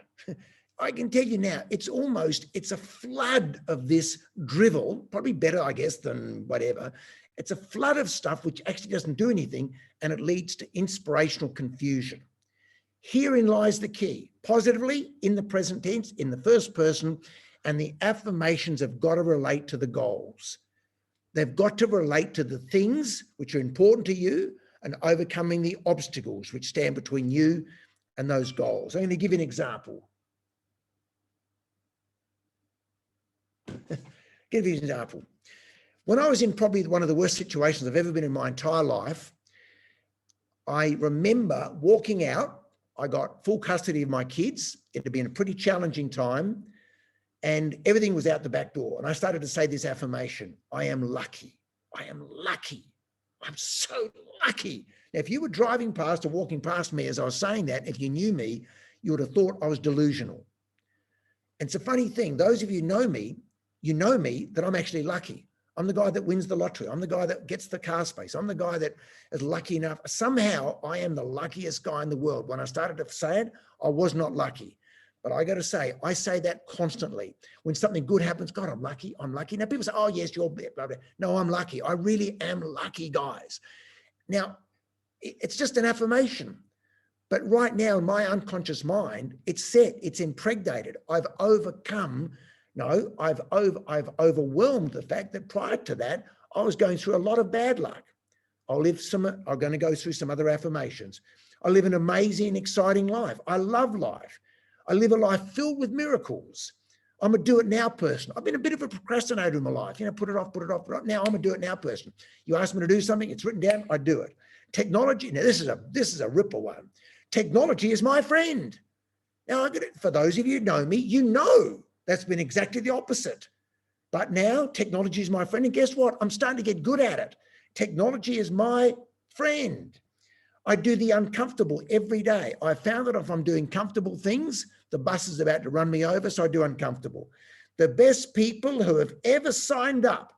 I can tell you now, it's a flood of this drivel, probably better, I guess, than whatever. It's a flood of stuff which actually doesn't do anything, and it leads to inspirational confusion. Herein lies the key. Positively, in the present tense, in the first person, and the affirmations have got to relate to the goals. They've got to relate to the things which are important to you and overcoming the obstacles which stand between you and those goals. I'm going to give you an example. Give you an example. When I was in probably one of the worst situations I've ever been in my entire life, I remember walking out. I got full custody of my kids. It had been a pretty challenging time, and everything was out the back door. And I started to say this affirmation: I am lucky. I am lucky. I'm so lucky. Now, if you were driving past or walking past me as I was saying that, if you knew me, you would have thought I was delusional. And it's a funny thing. Those of you know me, you know me that I'm actually lucky. I'm the guy that wins the lottery. I'm the guy that gets the car space. I'm the guy that is lucky enough. Somehow I am the luckiest guy in the world. When I started to say it, I was not lucky. But I got to say, I say that constantly. When something good happens, God, I'm lucky. I'm lucky. Now people say, oh yes, you're blah, blah, blah. No, I'm lucky. I really am lucky, guys. Now, it's just an affirmation. But right now in my unconscious mind, it's set, it's impregnated. I've overwhelmed the fact that prior to that, I was going through a lot of bad luck. I'm going to go through some other affirmations. I live an amazing, exciting life. I love life. I live a life filled with miracles. I'm a do-it-now person. I've been a bit of a procrastinator in my life. Put it off. Now I'm a do-it-now person. You ask me to do something, it's written down, I do it. Technology, now this is a ripper one. Technology is my friend. Now, for those of you who know me, you know that's been exactly the opposite. But now technology is my friend. And guess what? I'm starting to get good at it. Technology is my friend. I do the uncomfortable every day. I found that if I'm doing comfortable things, the bus is about to run me over, so I do uncomfortable. The best people who have ever signed up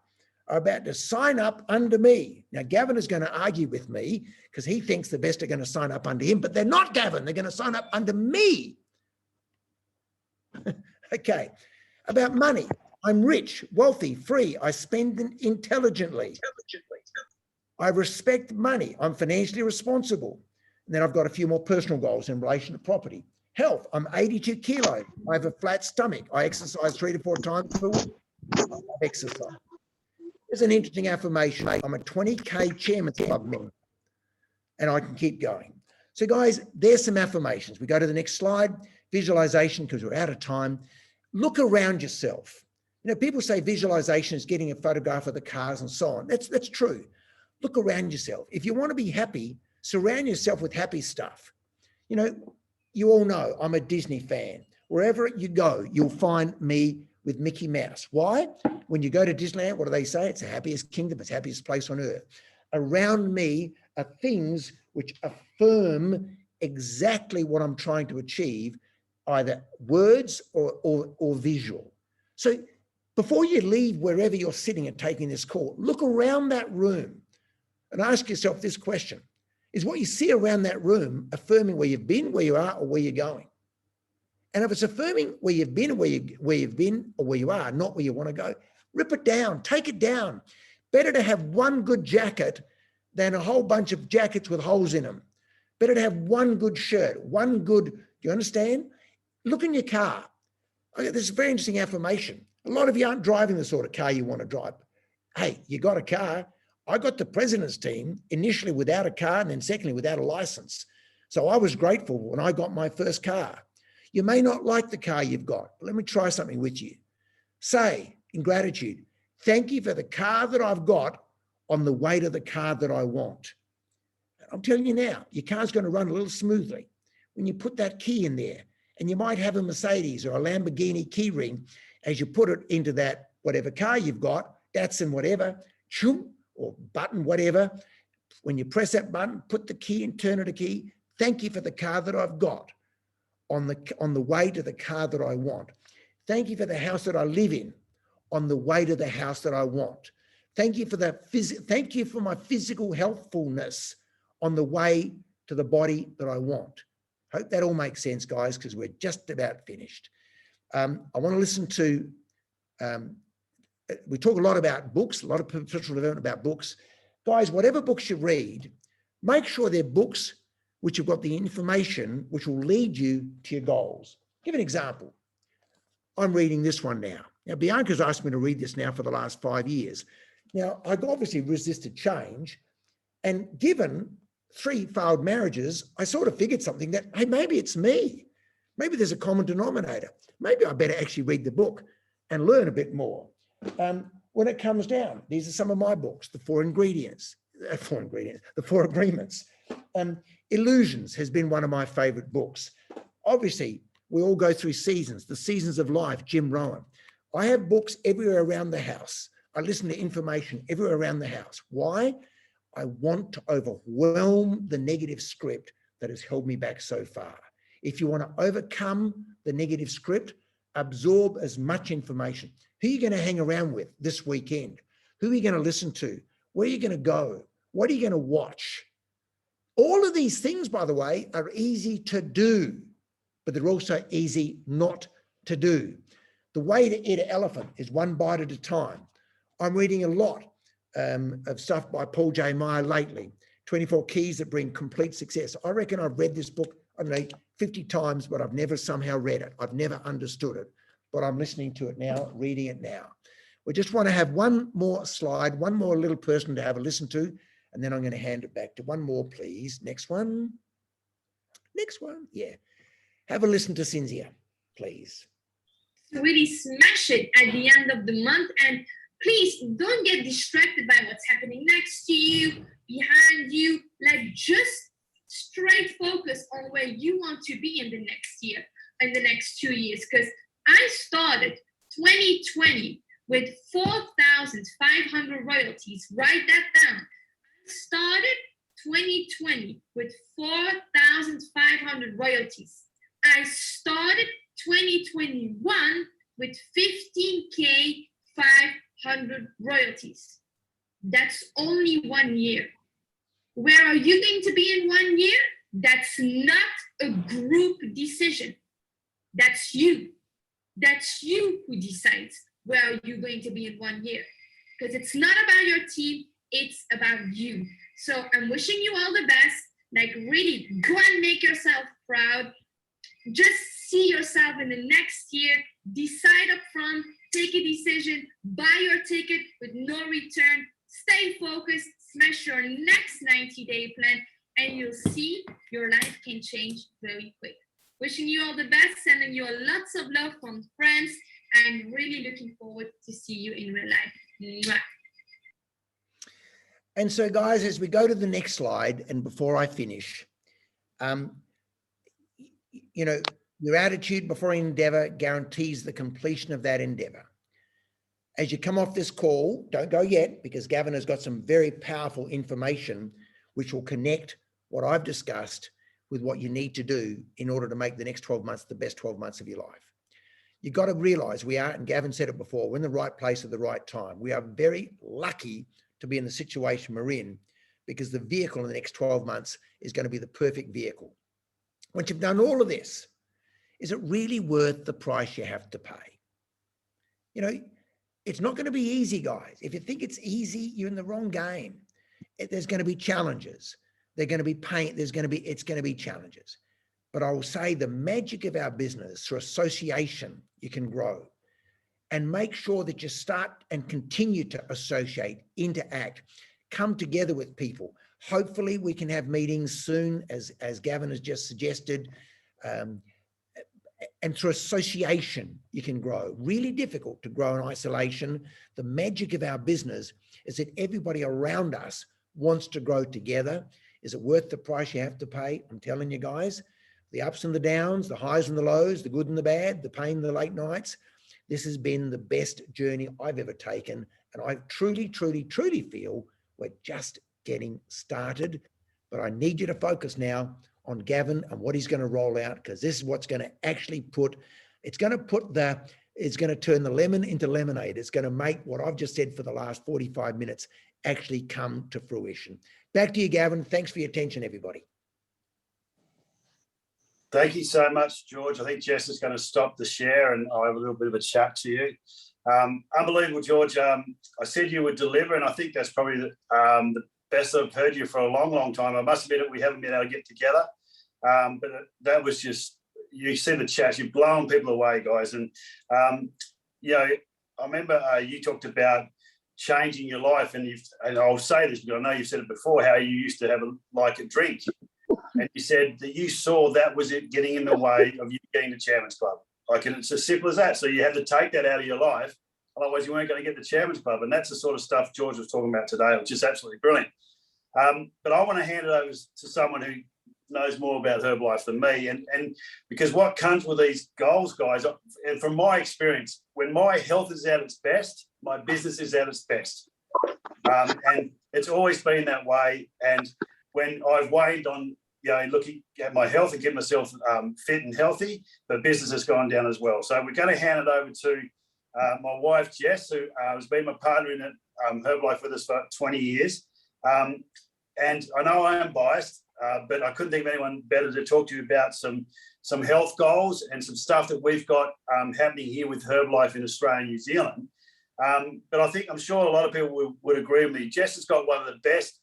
are about to sign up under me. Now, Gavin is going to argue with me because he thinks the best are going to sign up under him, but they're not, Gavin. They're going to sign up under me. Okay. About money. I'm rich, wealthy, free. I spend intelligently. I respect money. I'm financially responsible. And then I've got a few more personal goals in relation to property. Health. I'm 82 kilos. I have a flat stomach. I exercise 3 to 4 times per week. I exercise. Here's an interesting affirmation. I'm a 20K Chairman's Club member. And I can keep going. So guys, there's some affirmations. We go to the next slide. Visualization, because we're out of time. Look around yourself. People say visualization is getting a photograph of the cars and so on. That's true. look around yourself. If you want to be happy, surround yourself with happy stuff. You know, you all know I'm a Disney fan. Wherever you go, you'll find me with Mickey Mouse. Why? When you go to Disneyland, what do they say? It's the happiest kingdom, it's the happiest place on earth. Around me are things which affirm exactly what I'm trying to achieve, either words or visual. So before you leave wherever you're sitting and taking this call, look around that room and ask yourself this question. Is what you see around that room affirming where you've been, where you are, or where you're going? And if it's affirming where you've been, where you've been, or where you are, not where you want to go, rip it down, take it down. Better to have one good jacket than a whole bunch of jackets with holes in them. Better to have one good shirt, one good, do you understand? Look in your car. Okay, this is a very interesting affirmation. A lot of you aren't driving the sort of car you want to drive. Hey, you got a car. I got the president's team initially without a car and then secondly without a license. So I was grateful when I got my first car. You may not like the car you've got, but let me try something with you. Say in gratitude, thank you for the car that I've got on the way to the car that I want. I'm telling you now, your car's going to run a little smoothly when you put that key in there. And you might have a Mercedes or a Lamborghini key ring as you put it into that whatever car you've got, Datsun whatever, or button, whatever. When you press that button, put the key and turn it a key. Thank you for the car that I've got on the way to the car that I want. Thank you for the house that I live in on the way to the house that I want. Thank you for thank you for my physical healthfulness on the way to the body that I want. Hope that all makes sense, guys, because we're just about finished. I want to listen to, we talk a lot about books, a lot of personal development about books. Guys, whatever books you read, make sure they're books which have got the information which will lead you to your goals. Give an example. I'm reading this one now. Now, Bianca's asked me to read this now for the last 5 years. Now, I've obviously resisted change, and given 3 failed marriages, I sort of figured something that, hey, maybe it's me. Maybe there's a common denominator. Maybe I better actually read the book and learn a bit more. When it comes down, these are some of my books, the 4 Agreements. Illusions has been one of my favorite books. Obviously, we all go through seasons, the seasons of life, Jim Rohn. I have books everywhere around the house. I listen to information everywhere around the house. Why? I want to overwhelm the negative script that has held me back so far. If you want to overcome the negative script, absorb as much information. Who are you going to hang around with this weekend? Who are you going to listen to? Where are you going to go? What are you going to watch? All of these things, by the way, are easy to do, but they're also easy not to do. The way to eat an elephant is one bite at a time. I'm reading a lot of stuff by Paul J. Meyer lately, 24 Keys That Bring Complete Success. I reckon I've read this book, I don't know, 50 times, but I've never somehow read it. I've never understood it, but I'm listening to it now, reading it now. We just want to have one more slide, one more little person to have a listen to, and then I'm going to hand it back to one more, please. Next one. Next one. Yeah. Have a listen to Cynthia, please. Really smash it at the end of the month, and please don't get distracted by what's happening next to you, behind you. Like, just straight focus on where you want to be in the next year, in the next 2 years. Because I started 2020 with 4,500 royalties. Write that down. I started 2020 with 4,500 royalties. I started 2021 with 15K 500 royalties. That's only 1 year. Where are you going to be in 1 year? That's not a group decision. That's you. That's you who decides where are you going to be in 1 year. Because it's not about your team, it's about you. So I'm wishing you all the best. Like, really go and make yourself proud. Just see yourself in the next year, decide up front, take a decision, buy your ticket with no return, stay focused, smash your next 90-day plan, and you'll see your life can change very quick. Wishing you all the best, sending you lots of love from friends, and really looking forward to see you in real life. Mwah. And so, guys, as we go to the next slide, and before I finish, you know, your attitude before endeavor guarantees the completion of that endeavor. As you come off this call, don't go yet, because Gavin has got some very powerful information which will connect what I've discussed with what you need to do in order to make the next 12 months the best 12 months of your life. You've got to realize we are, and Gavin said it before, we're in the right place at the right time. We are very lucky to be in the situation we're in, because the vehicle in the next 12 months is going to be the perfect vehicle. Once you've done all of this, is it really worth the price you have to pay? You know, it's not going to be easy, guys. If you think it's easy, you're in the wrong game. There's going to be challenges. There's going to be pain. It's going to be challenges. But I will say the magic of our business, through association, you can grow. And make sure that you start and continue to associate, interact, come together with people. Hopefully we can have meetings soon, as Gavin has just suggested. And through association, you can grow. Really difficult to grow in isolation. The magic of our business is that everybody around us wants to grow together. Is it worth the price you have to pay? I'm telling you guys, the ups and the downs, the highs and the lows, the good and the bad, the pain and the late nights. This has been the best journey I've ever taken. And I truly, truly, truly feel we're just getting started. But I need you to focus now on Gavin and what he's going to roll out, because this is what's going to actually it's going to turn the lemon into lemonade. It's going to make what I've just said for the last 45 minutes actually come to fruition. Back to you, Gavin. Thanks for your attention, everybody. Thank you so much, George. I think Jess is going to stop the share and I'll have a little bit of a chat to you. Unbelievable, George. I said you would deliver, and I think that's probably the best I've heard you for a long, long time. I must admit it, we haven't been able to get together. But that was just, you see the chat, you've blown people away, guys. And, you know, I remember you talked about changing your life, and I'll say this because I know you've said it before, how you used to have a drink. And you said that you saw that was it getting in the way of you getting the Chairman's Club. Like, and it's as simple as that. So you had to take that out of your life. Otherwise, you weren't going to get the Chairman's Club. And that's the sort of stuff George was talking about today, which is absolutely brilliant. But I want to hand it over to someone who knows more about Herbalife than me. And because what comes with these goals, guys, and from my experience, when my health is at its best, my business is at its best. And it's always been that way. And when I've weighed on, you know, looking at my health and keep myself fit and healthy, the business has gone down as well. So we're going to hand it over to my wife, Jess, who has been my partner in Herbalife with us for 20 years. And I know I am biased, but I couldn't think of anyone better to talk to you about some health goals and some stuff that we've got happening here with Herbalife in Australia and New Zealand. But I'm sure a lot of people would agree with me. Jess has got one of the best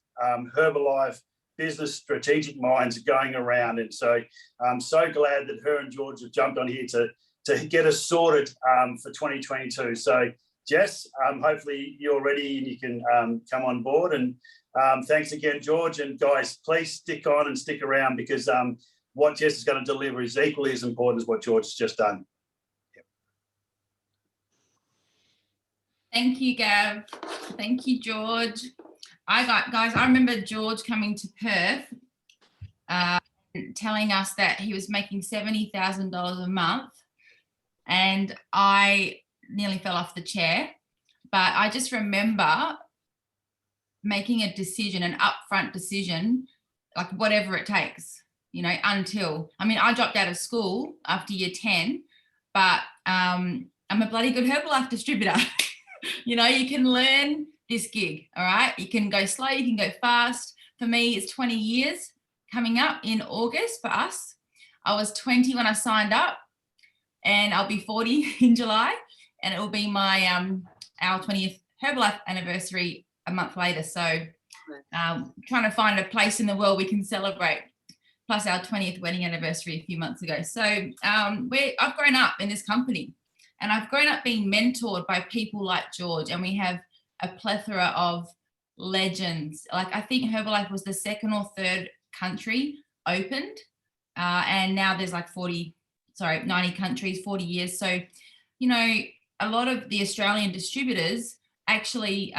Herbalife business strategic minds going around. And so I'm so glad that her and George have jumped on here to get us sorted for 2022. So Jess, hopefully you're ready and you can come on board. And thanks again, George. And guys, please stick on and stick around, because what Jess is going to deliver is equally as important as what George has just done. Yep. Thank you, Gav. Thank you, George. Guys, I remember George coming to Perth telling us that he was making $70,000 a month, and I nearly fell off the chair. But I just remember making a decision, an upfront decision, like whatever it takes, you know, I dropped out of school after year 10, but I'm a bloody good Herbalife distributor. You know, you can learn this gig, all right? You can go slow, you can go fast. For me, it's 20 years coming up in August for us. I was 20 when I signed up, and I'll be 40 in July, and it will be my our 20th Herbalife anniversary a month later. So trying to find a place in the world we can celebrate, plus our 20th wedding anniversary a few months ago. So I've grown up in this company, and I've grown up being mentored by people like George, and we have a plethora of legends. Like, I think Herbalife was the second or third country opened, and now there's like 90 countries, 40 years. So, you know, a lot of the Australian distributors actually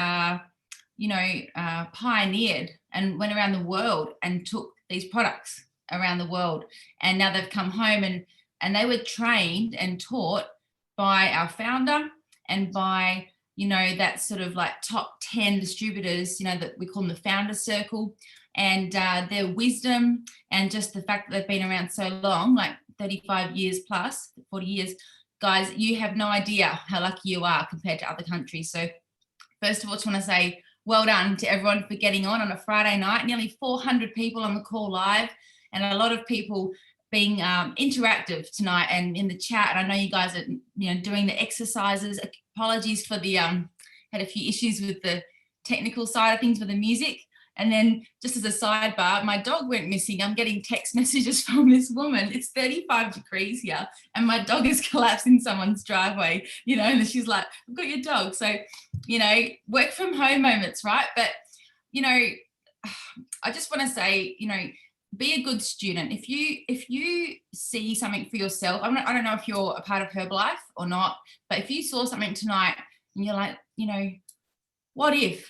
pioneered and went around the world and took these products around the world. And now they've come home and they were trained and taught by our founder and by, that sort of like top 10 distributors, that we call them the founder circle, and their wisdom and just the fact that they've been around so long, like 35 years plus, 40 years, guys, you have no idea how lucky you are compared to other countries. So first of all, I just want to say well done to everyone for getting on a Friday night. Nearly 400 people on the call live, and a lot of people being interactive tonight and in the chat. And I know you guys are, doing the exercises. Apologies for the had a few issues with the technical side of things with the music. And then just as a sidebar, my dog went missing. I'm getting text messages from this woman. It's 35 degrees here and my dog has collapsed in someone's driveway, and she's like, I've got your dog. So, work from home moments, right? But, I just want to say, be a good student. If you see something for yourself, I don't know if you're a part of Herbalife or not, but if you saw something tonight and you're like, what if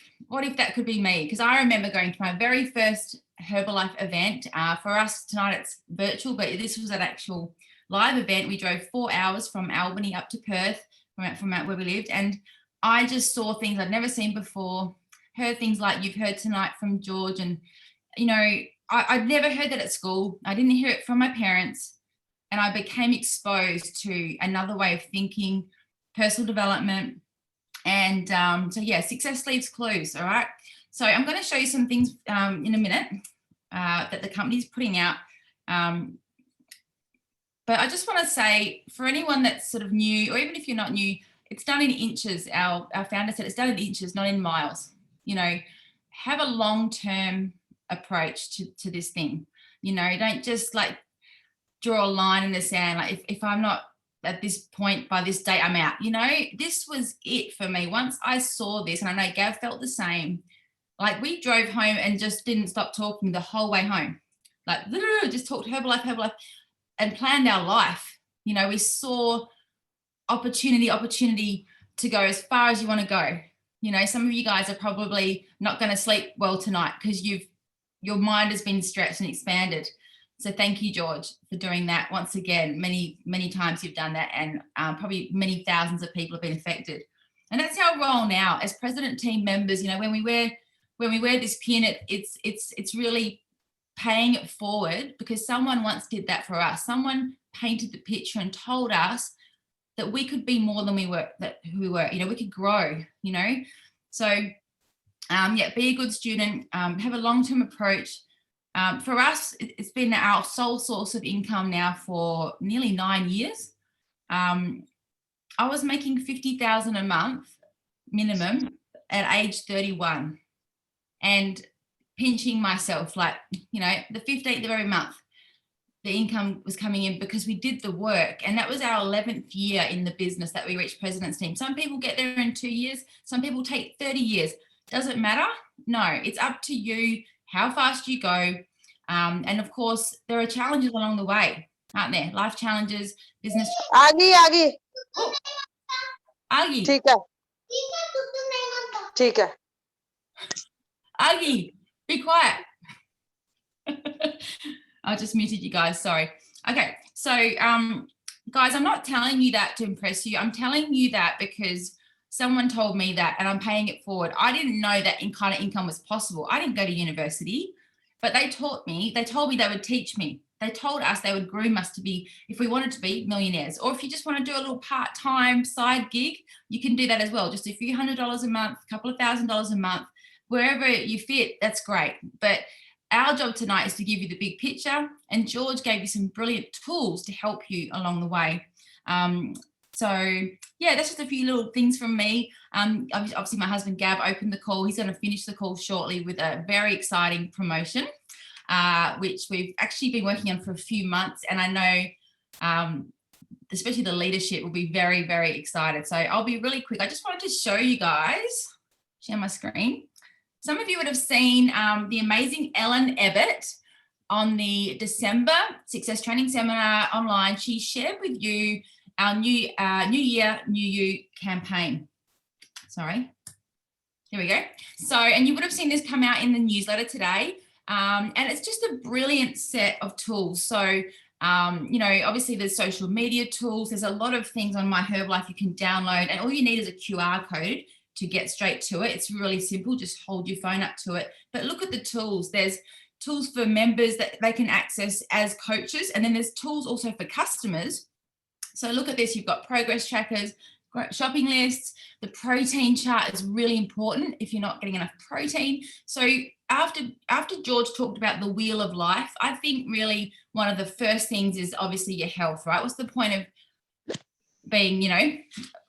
that could be me? Because I remember going to my very first Herbalife event. For us tonight, it's virtual, but this was an actual live event. We drove 4 hours from Albany up to Perth, from where we lived. And I just saw things I'd never seen before, heard things like you've heard tonight from George. And, I'd never heard that at school. I didn't hear it from my parents. And I became exposed to another way of thinking, personal development. And success leaves clues. All right. So I'm going to show you some things in a minute that the company's putting out. But I just want to say, for anyone that's sort of new, or even if you're not new, it's done in inches. Our founder said it's done in inches, not in miles. Have a long-term approach to this thing. Don't just like draw a line in the sand. Like if I'm not at this point by this date, I'm out. This was it for me. Once I saw this, and I know Gav felt the same, like we drove home and just didn't stop talking the whole way home. Like literally just talked Herbalife, and planned our life. We saw opportunity to go as far as you want to go. Some of you guys are probably not going to sleep well tonight because your mind has been stretched and expanded. So thank you, George, for doing that once again. Many, many times you've done that, and probably many thousands of people have been affected. And that's our role now as president team members. When we wear this pin, it's really paying it forward because someone once did that for us. Someone painted the picture and told us that we could be more than we were. We could grow. So be a good student. Have a long-term approach. For us, it's been our sole source of income now for nearly 9 years. I was making $50,000 a month minimum at age 31 and pinching myself like, the 15th of every month, the income was coming in because we did the work. And that was our 11th year in the business that we reached President's Team. Some people get there in 2 years. Some people take 30 years. Does it matter? No, it's up to you how fast you go. And of course, there are challenges along the way, aren't there? Life challenges, business. आगे Oh, Aggie. ठीक है Aggie, be quiet. I just muted you guys, sorry. Okay, so guys, I'm not telling you that to impress you. I'm telling you that because someone told me that and I'm paying it forward. I didn't know that kind of income was possible. I didn't go to university, but they told me they would teach me. They told us they would groom us to be, if we wanted to be millionaires, or if you just want to do a little part-time side gig, you can do that as well. Just a few $100s a month, a couple of $1,000s a month, wherever you fit, that's great. But our job tonight is to give you the big picture, and George gave you some brilliant tools to help you along the way. So yeah, that's just a few little things from me. Obviously my husband Gav opened the call. He's going to finish the call shortly with a very exciting promotion, which we've actually been working on for a few months. And I know especially the leadership will be very, very excited. So I'll be really quick. I just wanted to show you guys, share my screen. Some of you would have seen the amazing Ellen Ebbett on the December Success Training Seminar online. She shared with you our New Year, New You campaign. Sorry. There we go. So, and you would have seen this come out in the newsletter today. And it's just a brilliant set of tools. So, you know, obviously there's social media tools. There's a lot of things on My Herbalife you can download, and all you need is a QR code to get straight to it. It's really simple. Just hold your phone up to it. But look at the tools. There's tools for members that they can access as coaches. And then there's tools also for customers. So look at this. You've got progress trackers, shopping lists. The protein chart is really important if you're not getting enough protein. So after George talked about the wheel of life, I think really one of the first things is obviously your health, right? What's the point of being, you know,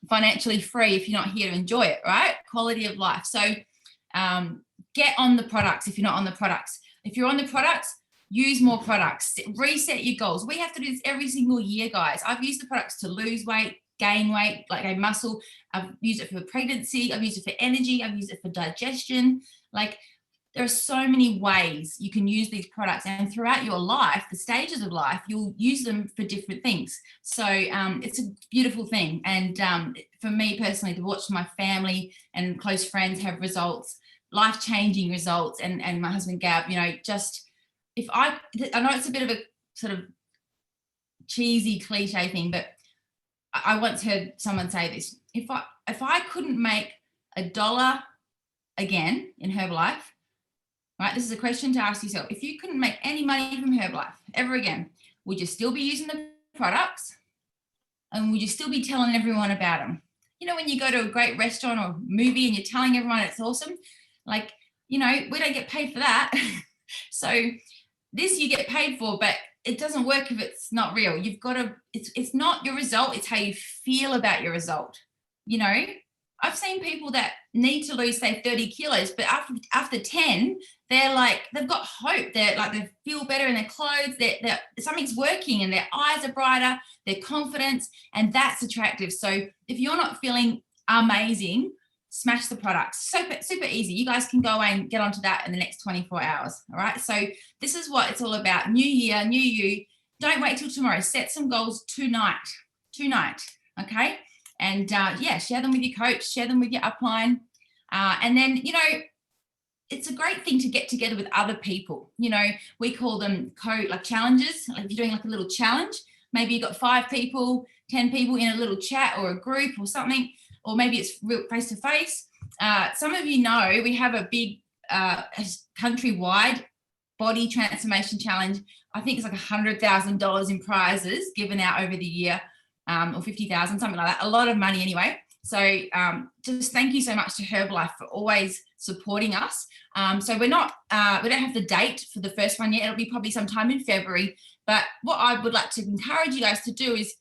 financially free if you're not here to enjoy it, right? Quality of life. So get on the products if you're not on the products. If you're on the products, use more products, reset your goals. We have to do this every single year, guys. I've used the products to lose weight, gain weight, like a muscle. I've used it for pregnancy. I've used it for energy. I've used it for digestion. Like, there are so many ways you can use these products, and throughout your life, the stages of life, you'll use them for different things. So it's a beautiful thing. And for me personally, to watch my family and close friends have results, life-changing results, and my husband Gab, you know, just I know it's a bit of a sort of cheesy cliche thing, but I once heard someone say this: if I couldn't make $1 again in Herbalife, right? This is a question to ask yourself. If you couldn't make any money from Herbalife ever again, would you still be using the products? And would you still be telling everyone about them? You know, when you go to a great restaurant or movie and you're telling everyone it's awesome, like, you know, we don't get paid for that. So this you get paid for, but it doesn't work if it's not real. You've got to, it's not your result, it's how you feel about your result. You know, I've seen people that need to lose, say, 30 kilos, but after 10, they're like, they've got hope. They're like, they feel better in their clothes. They're something's working, and their eyes are brighter, their confidence, and that's attractive. So if you're not feeling amazing, smash the products. Super easy. You guys can go away and get onto that in the next 24 hours. All right. So this is what it's all about. New year, new you. Don't wait till tomorrow. Set some goals tonight. Okay. And yeah, share them with your coach, share them with your upline. And then, you know, it's a great thing to get together with other people. You know, we call them like challenges. Like if you're doing like a little challenge, maybe you've got 5 people, 10 people in a little chat or a group or something, or maybe it's real face-to-face. Some of you know we have a big countrywide body transformation challenge. I think it's like $100,000 in prizes given out over the year, or 50,000, something like that. A lot of money anyway. So just thank you so much to Herbalife for always supporting us. So we don't have the date for the first one yet. It'll be probably sometime in February. But what I would like to encourage you guys to do is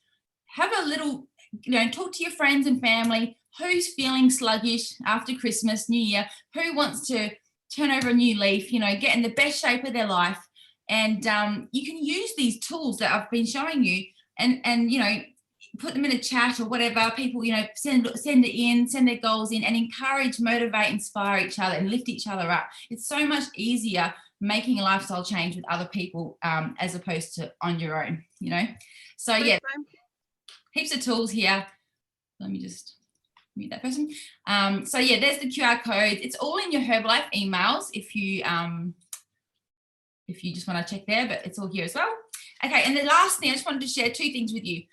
have a little, you know, talk to your friends and family. Who's feeling sluggish after Christmas, New Year? Who wants to turn over a new leaf, you know, get in the best shape of their life? And you can use these tools that I've been showing you and you know, put them in a chat or whatever. People, you know, send it in, send their goals in, and encourage, motivate, inspire each other and lift each other up. It's so much easier making a lifestyle change with other people as opposed to on your own, you know. So yeah, heaps of tools here. Let me just mute that person. So yeah, there's the QR code. It's all in your Herbalife emails if you just want to check there, but it's all here as well. Okay, and the last thing, I just wanted to share 2 things with you.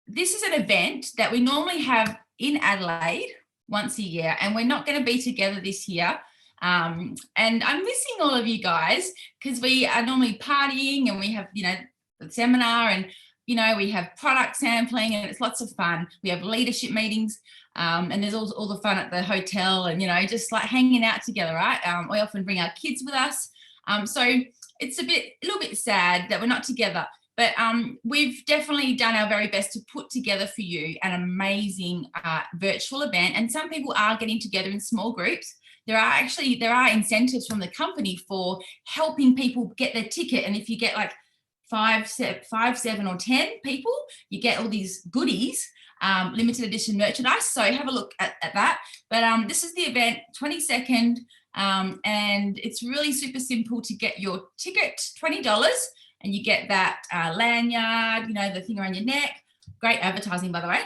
This is an event that we normally have in Adelaide once a year, and we're not going to be together this year. And I'm missing all of you guys because we are normally partying and we have, you know, the seminar, and you know, we have product sampling, and it's lots of fun. We have leadership meetings, and there's all the fun at the hotel, and you know, just like hanging out together, right? We often bring our kids with us, so it's a little bit sad that we're not together. But we've definitely done our very best to put together for you an amazing virtual event, and some people are getting together in small groups. There are incentives from the company for helping people get their ticket, and if you get like 5, 7 or 10 people, you get all these goodies, limited edition merchandise. So have a look at that. But this is the event, 22nd, and it's really super simple to get your ticket, $20, and you get that lanyard, you know, the thing around your neck, Great advertising, by the way.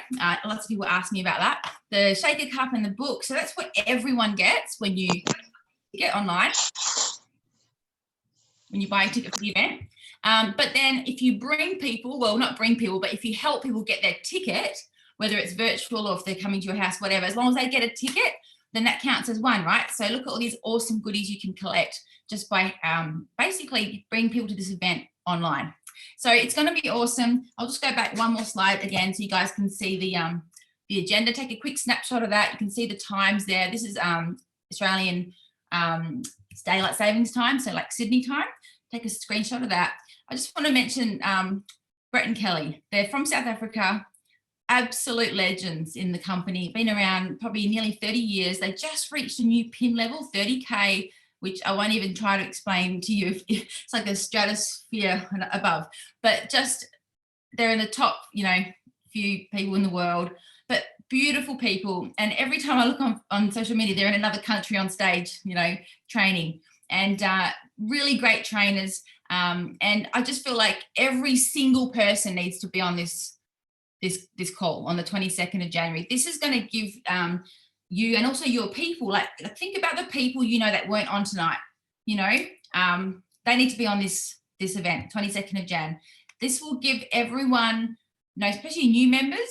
Lots of people ask me about that. The shaker cup and the book. So that's what everyone gets when you get online, when you buy a ticket for the event. But then if you bring people, well, not bring people, but if you help people get their ticket, whether it's virtual or if they're coming to your house, whatever, as long as they get a ticket, then that counts as one, right? So look at all these awesome goodies you can collect just by basically bringing people to this event online. So it's going to be awesome. I'll just go back one more slide again so you guys can see the agenda. Take a quick snapshot of that. You can see the times there. This is Australian daylight savings time, so like Sydney time. Take a screenshot of that. I just want to mention Brett and Kelly. They're from South Africa, absolute legends in the company, been around probably nearly 30 years. They just reached a new PIN level, 30K, which I won't even try to explain to you. It's like a stratosphere above, but just they're in the top, few people in the world, but beautiful people. And every time I look on social media, they're in another country on stage, training, and really great trainers. And I just feel like every single person needs to be on this call on the 22nd of January. This is going to give you and also your people, like think about the people that weren't on tonight. They need to be on this event, 22nd of Jan. This will give everyone, especially new members,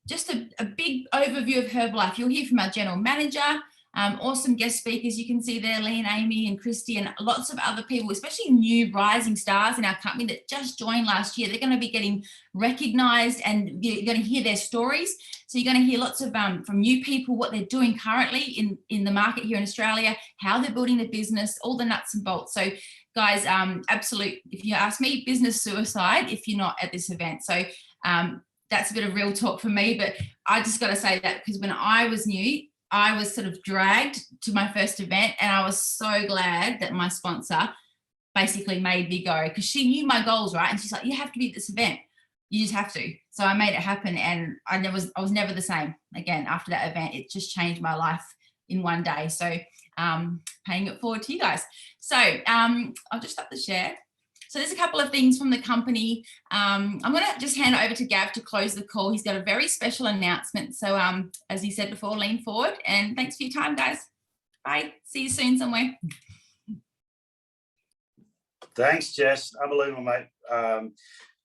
just a big overview of Herbalife. You'll hear from our general manager, awesome guest speakers. You can see there, Lee and Amy and Christy and lots of other people, especially new rising stars in our company that just joined last year. They're going to be getting recognized and you're going to hear their stories. So you're going to hear lots of from new people, what they're doing currently in the market here in Australia, how they're building their business, all the nuts and bolts. So guys, absolute, if you ask me, business suicide if you're not at this event. So that's a bit of real talk for me, but I just got to say that because when I was new, I was sort of dragged to my first event, and I was so glad that my sponsor basically made me go, because she knew my goals, right? And she's like, you have to be at this event. You just have to. So I made it happen, and I was never the same again after that event. It just changed my life in one day. So paying it forward to you guys. So I'll just stop the share. So there's a couple of things from the company. I'm going to just hand it over to Gav to close the call. He's got a very special announcement. So as he said before, lean forward, and thanks for your time, guys. Bye. See you soon somewhere. Thanks, Jess. Unbelievable, mate. A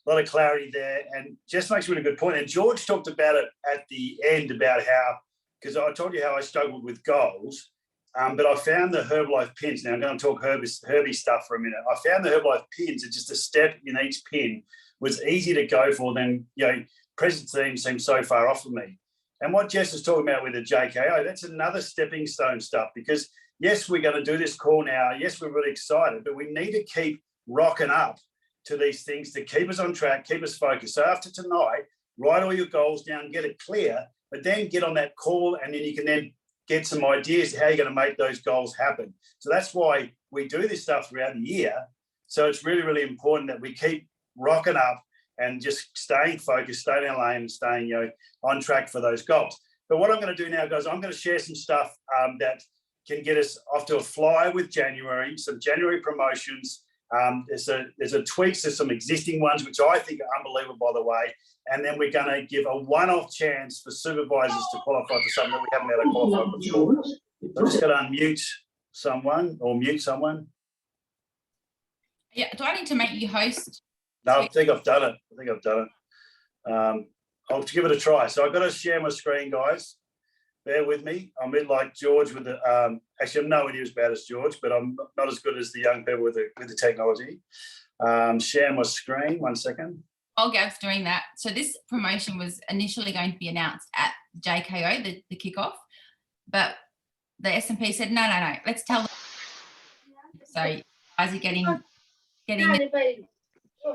lot of clarity there, and Jess makes a really good point. And George talked about it at the end about how, because I told you how I struggled with goals. But I found the Herbalife pins. Now I'm going to talk Herbie stuff for a minute. I found the Herbalife pins are just a step in each pin was easy to go for than, present team seems so far off of me. And what Jess is talking about with the JKO, that's another stepping stone stuff, because yes, we're going to do this call now. Yes, we're really excited, but we need to keep rocking up to these things to keep us on track, keep us focused. So after tonight, write all your goals down, get it clear, but then get on that call, and then you can then get some ideas how you're going to make those goals happen. So that's why we do this stuff throughout the year. So it's really, really important that we keep rocking up and just staying focused, staying in our lane, and staying on track for those goals. But what I'm going to do now, guys, I'm going to share some stuff that can get us off to a flyer with January, some January promotions. There's a tweaks to some existing ones, which I think are unbelievable, by the way. And then we're going to give a one-off chance for supervisors to qualify for something that we haven't been able to qualify before. So I'm just going to unmute someone or mute someone. Yeah, do I need to make you host? No, I think I've done it. I'll give it a try. So I've got to share my screen, guys. Bear with me. I'm a bit like George with the, actually I'm nowhere near as bad as George, but I'm not as good as the young people with the technology. Share my screen, 1 second. While Gav's doing that, so this promotion was initially going to be announced at JKO, the kickoff, but the S&P said, no, let's tell them. So you guys are getting All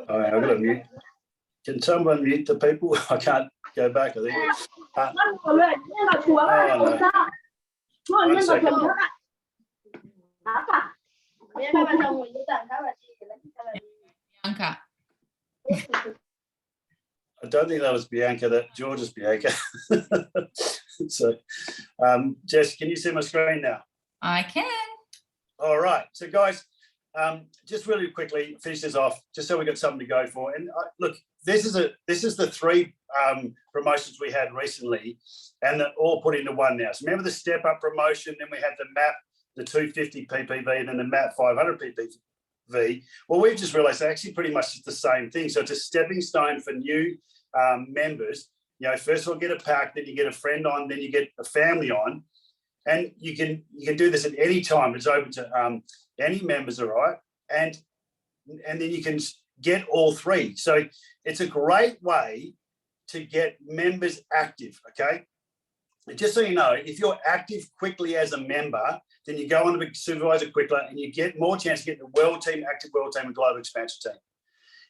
right, I've got to mute. Can someone mute the people? I can't go back, I think. Oh, no. 1 second. Bianca. I don't think that was Bianca, that George is Bianca. So, Jess, can you see my screen now? I can. All right. So, guys, just really quickly finish this off, just so we got something to go for. And look, this is the 3 promotions we had recently, and they're all put into one now. So remember the step up promotion, then we had the MAP, the 250 PPV, and then the MAP 500 PPV. Well, we've just realised they're actually pretty much the same thing. So it's a stepping stone for new members. You know, first of all, get a pack, then you get a friend on, then you get a family on, and you can do this at any time. It's open to any members, all right, and then you can get all 3. So it's a great way to get members active. Okay, and just so you know, if you're active quickly as a member, then you go on to be supervisor quicker, and you get more chance to get the world team, active world team, and global expansion team.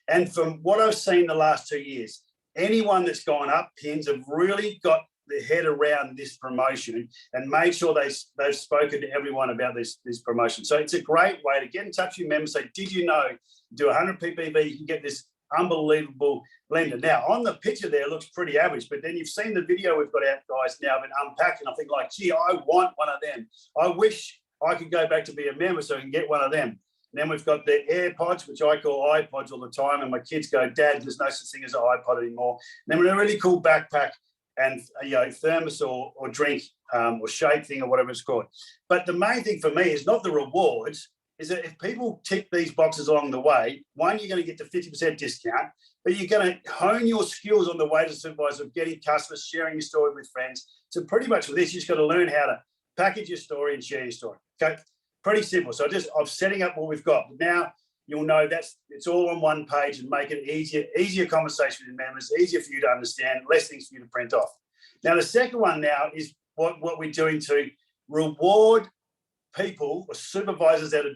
And from what I've seen the last 2 years, anyone that's gone up pins have really got their head around this promotion and made sure they've spoken to everyone about this promotion. So it's a great way to get in touch with your members. Say, did you know, do 100 PPV, you can get this unbelievable blender. Now, on the picture there, it looks pretty average, but then you've seen the video we've got out, guys, now been unpacking. I think like, gee, I want one of them. I wish I could go back to be a member so I can get one of them. And then we've got the AirPods, which I call iPods all the time. And my kids go, Dad, there's no such thing as an iPod anymore. And then we're a really cool backpack and thermos or drink or shake thing or whatever it's called. But the main thing for me is not the rewards, is that if people tick these boxes along the way, one, you're going to get the 50% discount, but you're going to hone your skills on the way to supervisor of getting customers, sharing your story with friends. So pretty much with this, you just got to learn how to package your story and share your story. Okay, pretty simple. So I'm setting up what we've got. Now you'll know it's all on one page and make it easier conversation with your members, easier for you to understand, less things for you to print off. Now the second one now is what we're doing to reward people or supervisors that are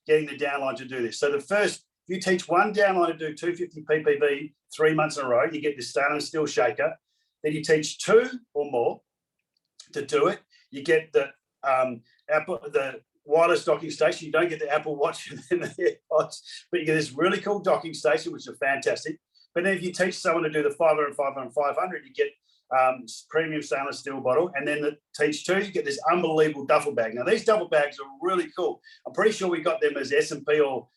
getting the downline to do this. So the first, if you teach one downline to do 250 PPV 3 months in a row, you get this stainless steel shaker. Then you teach 2 or more to do it. You get the wireless docking station. You don't get the Apple Watch and the AirPods, but you get this really cool docking station, which is fantastic. But then if you teach someone to do the 500, 500, 500, you get premium stainless steel bottle. And then the teach 2, you get this unbelievable duffel bag. Now, these duffel bags are really cool. I'm pretty sure we got them as S&P or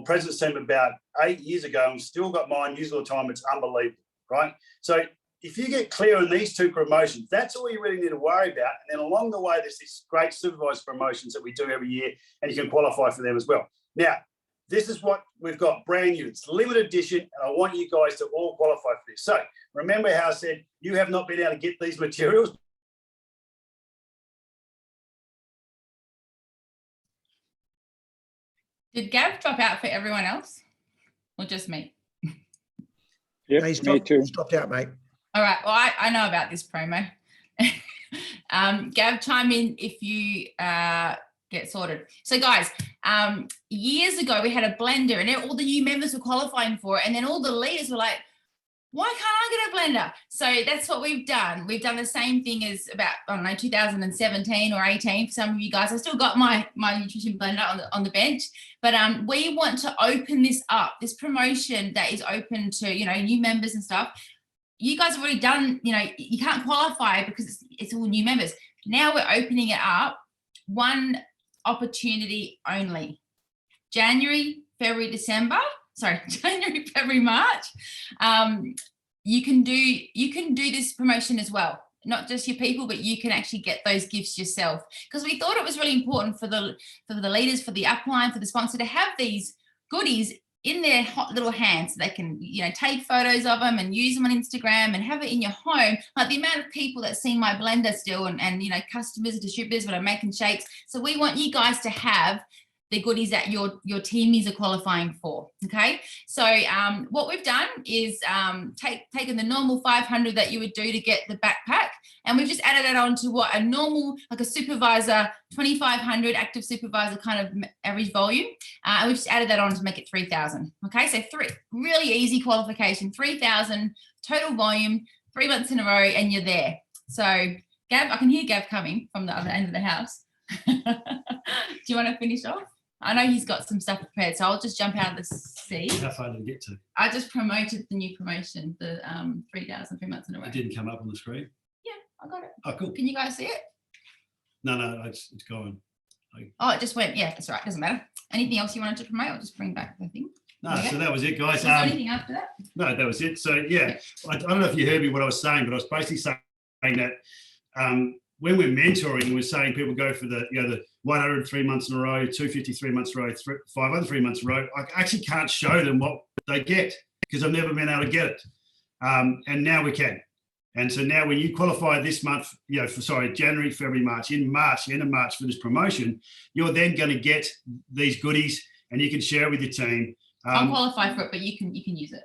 President's Team about 8 years ago, and still got mine, use all the time. It's unbelievable, right? So if you get clear on these 2 promotions, that's all you really need to worry about. And then along the way, there's these great supervisor promotions that we do every year, and you can qualify for them as well. Now, this is what we've got brand new. It's limited edition, and I want you guys to all qualify for this. So remember how I said you have not been able to get these materials. Did Gav drop out for everyone else or just me? Yep, No, he's me too. dropped out, mate. All right. Well, I know about this promo. Gav, chime in if you get sorted. So guys, years ago, we had a blender and all the new members were qualifying for it. And then all the leaders were like, why can't I get a blender? So that's what we've done. We've done the same thing as about, I don't know, 2017 or 18 for some of you guys. I still got my nutrition blender on the bench, but we want to open this up, this promotion that is open to, new members and stuff. You guys have already done, you can't qualify because it's all new members. Now we're opening it up, one opportunity only. January, February, March. You can do this promotion as well, not just your people, but you can actually get those gifts yourself. Because we thought it was really important for the leaders, for the upline, for the sponsor to have these goodies in their hot little hands so they can, take photos of them and use them on Instagram and have it in your home. Like the amount of people that see my blender still and customers, distributors when I'm making shakes. So we want you guys to have the goodies that your teamies are qualifying for. Okay, so what we've done is taken the normal 500 that you would do to get the backpack, and we've just added it on to what a normal, like a supervisor 2500 active supervisor kind of average volume, and we've just added that on to make it 3000. Okay, so really easy qualification, 3000 total volume, 3 months in a row, and you're there. So Gav, I can hear Gav coming from the other end of the house. Do you want to finish off? I know he's got some stuff prepared, so I'll just jump out of the seat. How far did it get to? I just promoted the new promotion, the 3,000 3 months in a row. It didn't come up on the screen? Yeah, I got it. Oh, cool. Can you guys see it? No, it's gone. Oh, it just went. Yeah, that's right. Doesn't matter. Anything else you wanted to promote? I'll just bring back the thing. No, so that was it, guys. Was there anything after that? No, that was it. So yeah, I don't know if you heard me what I was saying, but I was basically saying that when we're mentoring, we're saying people go for the 100 3 months in a row, 250 3 months in a row, 500 3 months in a row. I actually can't show them what they get because I've never been able to get it, and now we can. And so now when you qualify this month, January, February, March, end of March for this promotion, you're then going to get these goodies and you can share it with your team. I'll qualify for it, but you can use it.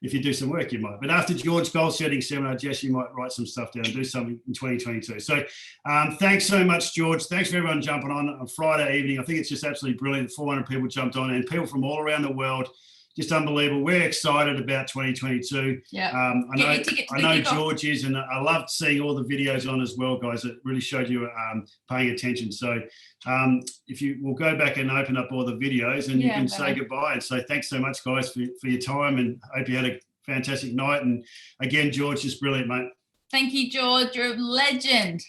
If you do some work, you might. But after George goal setting seminar, Jess, you might write some stuff down and do something in 2022. So thanks so much, George. Thanks for everyone jumping on Friday evening. I think it's just absolutely brilliant. 400 people jumped on and people from all around the world. Just unbelievable. We're excited about 2022. Yeah. I know George is, and I loved seeing all the videos on as well, guys. It really showed you paying attention. So if you will go back and open up all the videos and you can say goodbye and say thanks so much, guys, for your time, and hope you had a fantastic night. And again, George, just brilliant, mate. Thank you, George. You're a legend.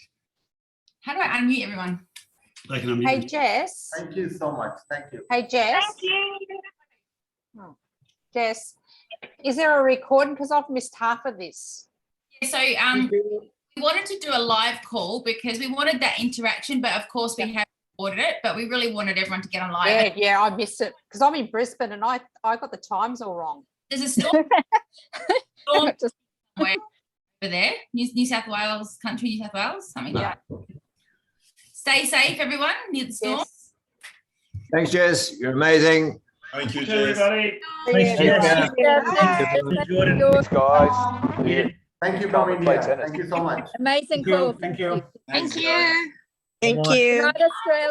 How do I unmute everyone? They can unmute. Hey, Jess. Thank you so much. Thank you. Hey, Jess. Thank you. Oh, Jess, is there a recording? Because I've missed half of this. Yeah, so we wanted to do a live call because we wanted that interaction, but of course we have recorded it, but we really wanted everyone to get on live. Yeah, I missed it because I'm in Brisbane and I got the times all wrong. There's a storm over there, New South Wales, New South Wales, something like that. Stay safe, everyone, near the storm. Yes. Thanks, Jess. You're amazing. Thank you, Everybody. Thanks, Jess. Thanks, guys. Thank you from India. Thank you so much. Amazing call. Thank you. Thank you. Thank you. Good night, Australia.